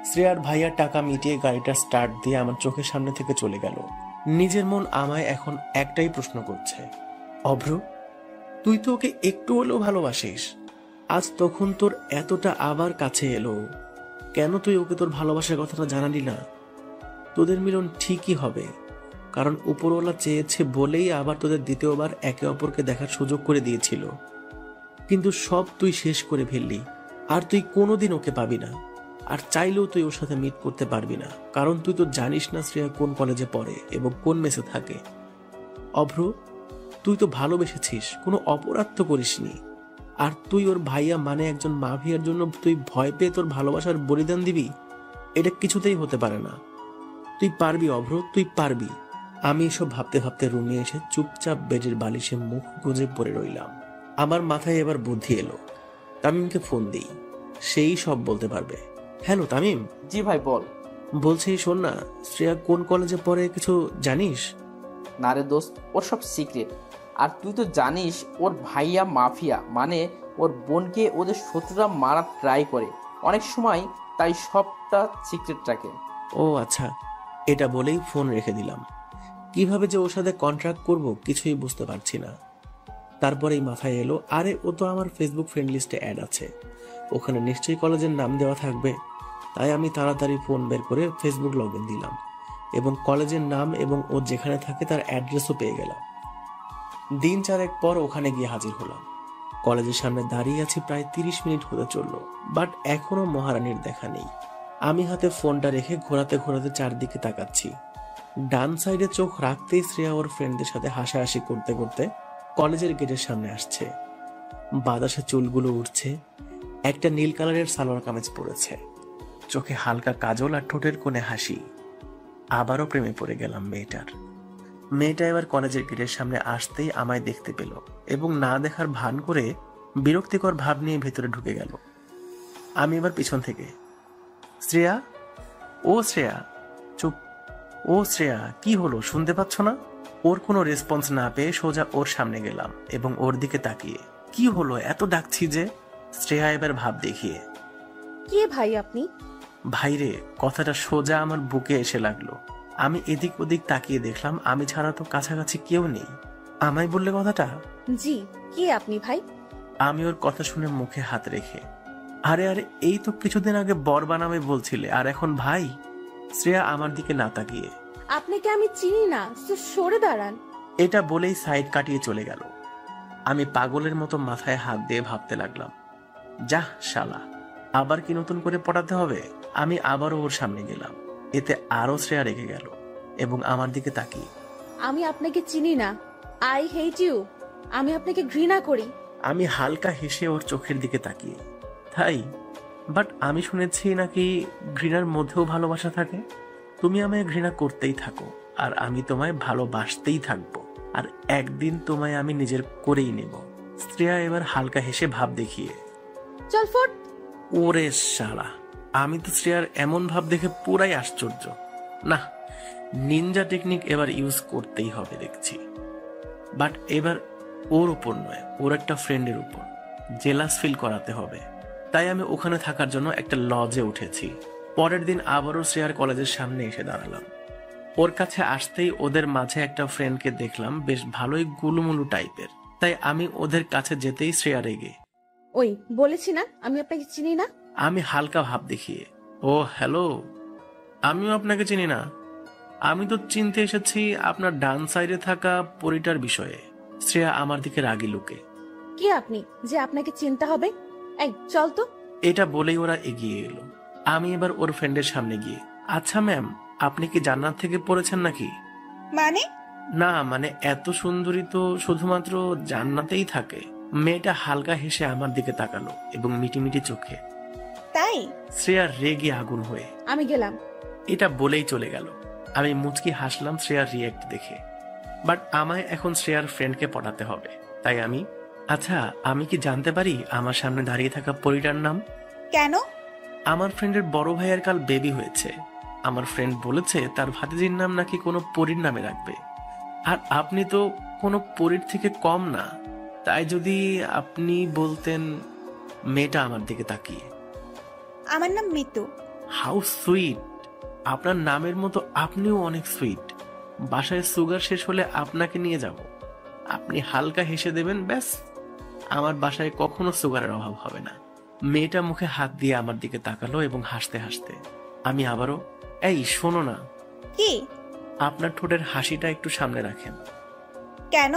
শ্রেয়ার ভাইয়ার টাকা মিটিয়ে গাড়িটা স্টার্ট দিয়ে আমার চোখের সামনে থেকে চলে গেল। নিজের মন আমায় এখন একটাই প্রশ্ন করছে, অভ্র তুই তো ওকে একটু হলেও ভালোবাসিস, আজ তখন তোর এতটা আবার কাছে এলো, কেন তুই ওকে তোর ভালোবাসার কথাটা জানালি না? তোদের মিলন ঠিকই হবে, কারণ উপরওয়ালা চেয়েছে বলেই আবার তোদের দ্বিতীয়বার একে অপরকে দেখার সুযোগ করে দিয়েছিল। কিন্তু সব তুই শেষ করে ফেললি, আর তুই কোনোদিন ওকে পাবি না, আর চাইলেও তুই ওর সাথে মিট করতে পারবি না, কারণ তুই তো জানিস না শ্রেয়া কোন কলেজে পড়ে এবং কোন মেসে থাকে। অভ্র তুই তো ভালোবেসেছিস, কোনো অপরাধ তো করিসনি, আর তুই ওর ভাইয়া মানে একজন মাফিয়ার জন্য তুই ভয় পেয়ে তোর ভালোবাসার বলিদান দিবি? এটা কিছুতেই হতে পারে না। তুই পারবি অভ্র, তুই পারবি। আমি এসব ভাবতে ভাবতে রুমে এসে চুপচাপ বেডের বালিশে মুখ গুজে পড়ে রইলাম। আমার মাথায় এবার বুদ্ধি এলো, তামিমকে ফোন দিই, সেই সব বলতে পারবে। হ্যালো তামিম। জি ভাই বল। বলছি শোন না, শ্রেয়া কোন কলেজে পড়ে কিছু জানিস? না রে দোস্ত, ওর সব সিক্রেট। আর তুই তো জানিস ওর ভাইয়া মাফিয়া, মানে ওর বোনকে ওদের শত্রুরা মারার ট্রাই করে অনেক সময়, তাই সবটা সিক্রেট রাখে। ও আচ্ছা, এটা বলেই ফোন রেখে দিলাম। কিভাবে যে ওর সাথে কন্ট্রাক্ট করব কিছুই বুঝতে পারছি না। তারপরেই মাথায় এলো, আরে ও তো আমার ফেসবুক ফ্রেন্ড লিস্টে অ্যাড আছে, ওখানে নিশ্চয়ই কলেজের নাম দেওয়া থাকবে। তাই আমি তাড়াতাড়ি ফোন বের করে ফেসবুক লগ ইন দিলাম এবং কলেজের নাম এবং ও যেখানে থাকে তার অ্যাড্রেসও পেয়ে গেলাম। দিন চারেক পর ওখানে গিয়ে হাজির হলাম। কলেজের সামনে দাঁড়িয়ে আছি প্রায় 30 মিনিট হতে চললো, বাট এখনো মহারানীর দেখা নেই। আমি হাতে ফোনটা রেখে ঘোরাতে ঘোরাতে চারদিকে তাকাচ্ছি। ডান সাইডে চোখ রাখতেই শ্রেয়া ওর ফ্রেন্ডদের সাথে হাসাহাসি করতে করতে কলেজের গেটের সামনে আসছে। বাতাসে চুলগুলো উঠছে, একটা নীল কালারের সালোয়ার কামিজ পরেছে, চোখে হালকা কাজল আর ঠোঁটের কোণে হাসি। আবারও প্রেমে পড়ে গেলাম মেয়েটার। মেয়েটা এবার কলেজের গেটের সামনে আসতেই আমায় দেখতে পেল এবং না দেখার ভান করে বিরক্তিকর ভাব নিয়ে ভেতরে ঢুকে গেল। আমি এবার পিছন থেকে, শ্রেয়া, ও শ্রেয়া, চুপ, ও শ্রেয়া, কি হলো শুনতে পাচ্ছ না? ওর কোনো রেসপন্স না পেয়ে সোজা ওর সামনে গেলাম এবং ওর দিকে তাকিয়ে, কি হলো এত ডাকছি যে? শ্রেয়া এবার ভাব দেখিয়ে, কে ভাই আপনি? ভাইরে, কথাটা সোজা আমার বুকে এসে লাগলো। আমি এদিক ওদিক তাকিয়ে দেখলাম আমি ছাড়া তো কাছাকাছি কেউ নেই। আমায় বললে কথাটা? জি, কে আপনি ভাই? আমি ওর কথা শুনে মুখে হাত রেখে, আরে আরে এই তো কিছুদিন আগে বর বানাবে বলছিলে, আর এখন ভাই? শ্রেয়া আমার দিকে না তাকিয়ে, আপনাকে আমি চিনি না, সরে দাঁড়ান। এটা বলেই সাইড কাটিয়ে চলে গেল। আমি পাগলের মতো মাথায় হাত দিয়ে ভাবতে লাগলাম, যাহ শালা, আবার কি নতুন করে পড়াতে হবে? আমি আবারও ওর সামনে গেলাম, এতে আরো শ্রেয়া রেগে গেল এবং আমার দিকে তাকিয়ে, আমি আপনাকে চিনি না, আই হেট ইউ, আমি আপনাকে ঘৃণা করি। আমি হালকা হেসে ওর চোখের দিকে তাকিয়ে, তাই? বাট আমি শুনেছি নাকি ঘৃণার মধ্যেও ভালোবাসা থাকে। তুমি আমায় ঘৃণা করতেই থাকো আর আমি তোমায় ভালোবাসতেই থাকবো, আর একদিন তোমায় আমি নিজের করেই নেব। শ্রেয়া এবার হালকা হেসে ভাব দেখিয়ে, চল ফট। ওরে শালা, আমি তো শ্রেয়ার এমন ভাব দেখে পুরাই আশ্চর্য। না, নিনজা টেকনিক এবার ইউজ করতেই হবে দেখছি। বাট এবার ওর উপর নয়, ওর একটা ফ্রেন্ডের উপর জেলাস ফিল করাতে হবে। তাই আমি ওখানে থাকার জন্য একটা লজে উঠেছি। পরের দিন আবারও শ্রেয়ার কলেজের সামনে এসে দাঁড়ালাম। ওর কাছে আসতেই ওদের মাঝে একটা ফ্রেন্ডকে দেখলাম, বেশ ভালোই গুলুমুলু টাইপের। তাই আমি ওদের কাছে যেতেই শ্রেয়া রেগে, ওই বলেছি না আমি আপনাকে চিনি না। আমি হালকা ভাব দেখিয়ে, ও হ্যালো, আমিও আপনাকে চিনি না। আমি তো চিনতে এসেছি আপনার ডান সাইডে থাকা পরিটার বিষয়ে। শ্রেয়া আমার দিকে রাগি লুকে, কি আপনি যে আপনাকে চিনতে হবে? এই চল তো। এটা বলেই ওরা এগিয়ে এলো। আমি এবার ওর ফ্রেন্ডের সামনে গিয়ে, আচ্ছা ম্যাম, আপনি কি জান্নাত থেকে পড়েছেন নাকি? মানে? না মানে এত সুন্দরী তো শুধুমাত্র জান্নাতেই থাকে। মেয়েটা হালকা হেসে আমার দিকে তাকালো এবং মিটিমিটি চোখে। তাই? শ্রেয়া রেগে আগুন হয়ে, আমি গেলাম। এটা বলেই চলে গেল। আমি মুচকি হাসলাম শ্রেয়ার রিয়েক্ট দেখে। বাট আমায় এখন শ্রেয়ার ফ্রেন্ডকে পটাতে হবে। তাই আমি, আচ্ছা আমি কি জানতে পারি আমার সামনে দাঁড়িয়ে থাকা পরিটার নাম? কেন? আমার ফ্রেন্ডের বড় ভাইয়ের কাল বেবি হয়েছে। আমার ফ্রেন্ড বলেছে তার ভাতিজির নাম নাকি কোনো পরীর নামে রাখবে। আর আপনি তো কোনো পরীর থেকে কম না। তাই যদি আপনি বলতেন। মেয়েটা আমার দিকে তাকিয়ে, আমার নাম মিতু। হাউ সুইট, আপনার নামের মতো আপনিও অনেক সুইট। বাসায় সুগার শেষ হলে আপনাকে নিয়ে যাব, আপনি হালকা হেসে দেবেন, ব্যাস আমার বাসায় কখনো সুগারের অভাব হবে না। মেয়েটা মুখে হাত দিয়ে আমার দিকে তাকালো এবং হাসতে হাসতে আমি আবারও, এই শোনো না। কি? আপনার ঠোঁটের হাসিটা একটু সামনে রাখেন। কেন?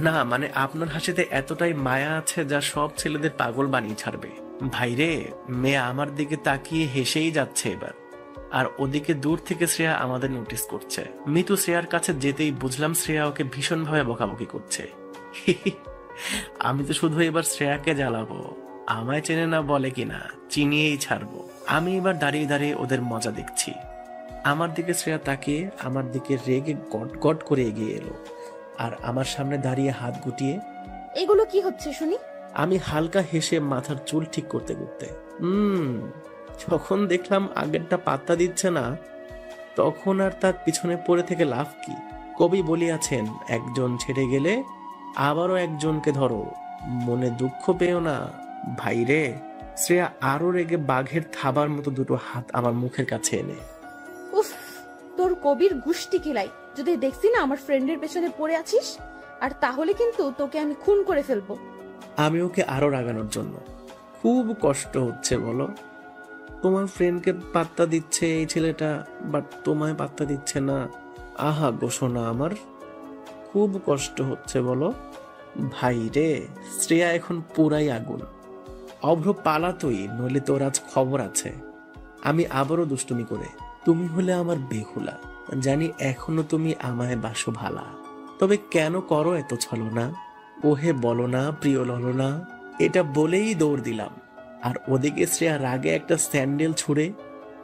না মানে আপনার হাসিতে এতটাই মায়া আছে যা সব ছেলেদের পাগল বানিয়ে ছাড়বে। ভাইরে, মেয়ে আমার দিকে তাকিয়ে হেসেই যাচ্ছে এবার। আর ওদিকে দূর থেকে শ্রেয়া আমাদের নোটিস করছে। মিতু শ্রেয়ার কাছে যেতেই বুঝলাম শ্রেয়া ওকে ভীষণভাবে বকাবকি করছে। আমি তো শুধু এবার শ্রেয়াকে জ্বালাবো। আমায় চেনে না বলে কিনা, চিনিয়েই ছাড়বো। আমি এবার দাঁড়িয়ে দাঁড়িয়ে ওদের মজা দেখছি। আমার দিকে শ্রেয়া তাকিয়ে আমার দিকে রেগে গট গট করে এগিয়ে এলো আর আমার সামনে দাঁড়িয়ে হাত গুটিয়ে, এগুলো কি হচ্ছে শুনি? আমি হালকা হেসে মাথার চুল ঠিক করতে করতে, যখন দেখলাম আগেরটা পাত্তা দিচ্ছে না, তখন আর তার পিছনে পড়ে থেকে লাভ কি? কবি বলিয়াছেন, একজন ছেড়ে গেলে আবারও একজনকে ধরো, মনে দুঃখ পেও না ভাইরে। শ্রেয়া আরো রেগে বাঘের থাবার মতো দুটো হাত আমার মুখের কাছে এনে, উফ, তোর কবির গুষ্টি কিলাই। যদি দেখছি না আমার ফ্রেন্ডের পেছনে পড়ে আছিস, আর তাহলে কিন্তু তোকে আমি খুন করে ফেলবো। আমি ওকে আরো রাগানোর জন্য, খুব কষ্ট হচ্ছে বলো, তোমার ফ্রেন্ডকে পাত্তা দিচ্ছে এই ছেলেটা, বাট তোমায় পাত্তা দিচ্ছে না। আহা গোসনা, আমার খুব কষ্ট হচ্ছে বলো। ভাই রে, শ্রেয়া এখন পুরাই আগুন। অভ্র পালাতই, নইলে তোর আজ খবর আছে। আমি আবারও দুষ্টুমি করে, তুমি হলে আমার বেহুলা, জানি এখনো তুমি আমায় বাসো ভালা, তবে কেন করো এত ছলনা? ওহে বলো না প্রিয় ললনা। এটা বলেই দৌড় দিলাম। আর ওদিকে শ্রেয়া রাগে একটা স্যান্ডেল ছুঁড়ে,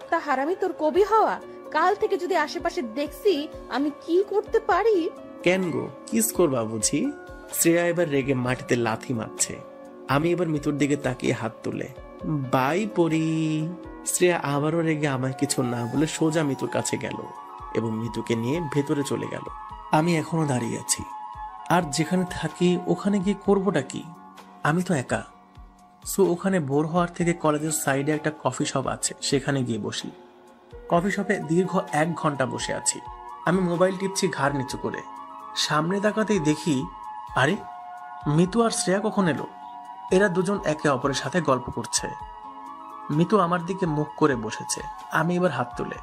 তা হারামি তোর কবি হওয়া, কাল থেকে যদি আশেপাশে দেখছি আমি কি করতে পারি। কেন গো, কিস করবা বুঝি? শ্রেয়া এবার রেগে মাটিতে লাথি মারছে। আমি এবার মিতুর দিকে তাকিয়ে হাত তুলে, বাই পরি। শ্রেয়া আবারও রেগে আমায় কিছু না বলে সোজা মিতুর কাছে গেল এবং মিতুকে নিয়ে ভেতরে চলে গেল। আমি এখনো দাঁড়িয়ে আছি। আর যেখানে থাকি ওখানে গিয়ে করবোটা কি? আমি তো একা। সো ওখানে বোর হওয়ার থেকে কলেজের সাইডে একটা কফি শপ আছে, সেখানে গিয়ে বসি। কফি শপে দীর্ঘ 1 ঘন্টা বসে আছি। আমি মোবাইল টিপছি ঘাড় নিচু করে। সামনে তাকাতেই দেখি, আরে মিতু আর শ্রেয়া কখন এলো? এরা দুজন একে অপরের সাথে গল্প করছে। মিতু আমার দিকে মুখ করে বসেছে। আমি এবার হাত তুলে,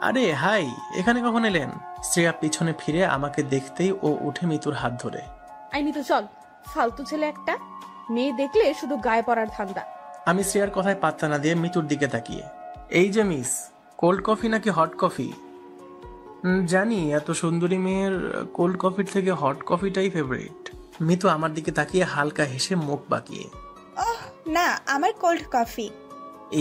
আরে হাই, এখানে কখন এলেন? শ্রেয়া পিছনে ফিরে আমাকে দেখতেই ও উঠে মিতুর হাত ধরে, আই মিতু চল, ফালতু ছেলে একটা, মেয়ে দেখলে শুধু গায়ে পড়ার ধান্দা। আমি শ্রেয়ার কথায় পাত্তা না দিয়ে মিতুর দিকে তাকিয়ে, এই যে মিস, কোল্ড কফি নাকি হট কফি? জানি এত সুন্দরী মেয়ের কোল্ড কফির থেকে হট কফিটাই ফেভারিট। মিতু আমার দিকে তাকিয়ে হালকা হেসে মুখ বাঁকিয়ে, ওহ না, আমার কোল্ড কফি।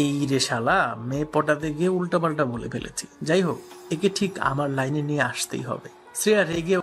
এই রে শালা, মেয়ে পটাতে গিয়ে উল্টাপাল্টা বলে ফেলেছি। যাই হোক, একে ঠিক আমার লাইনে নিয়ে আসতেই হবে। শ্রেয়া রেগে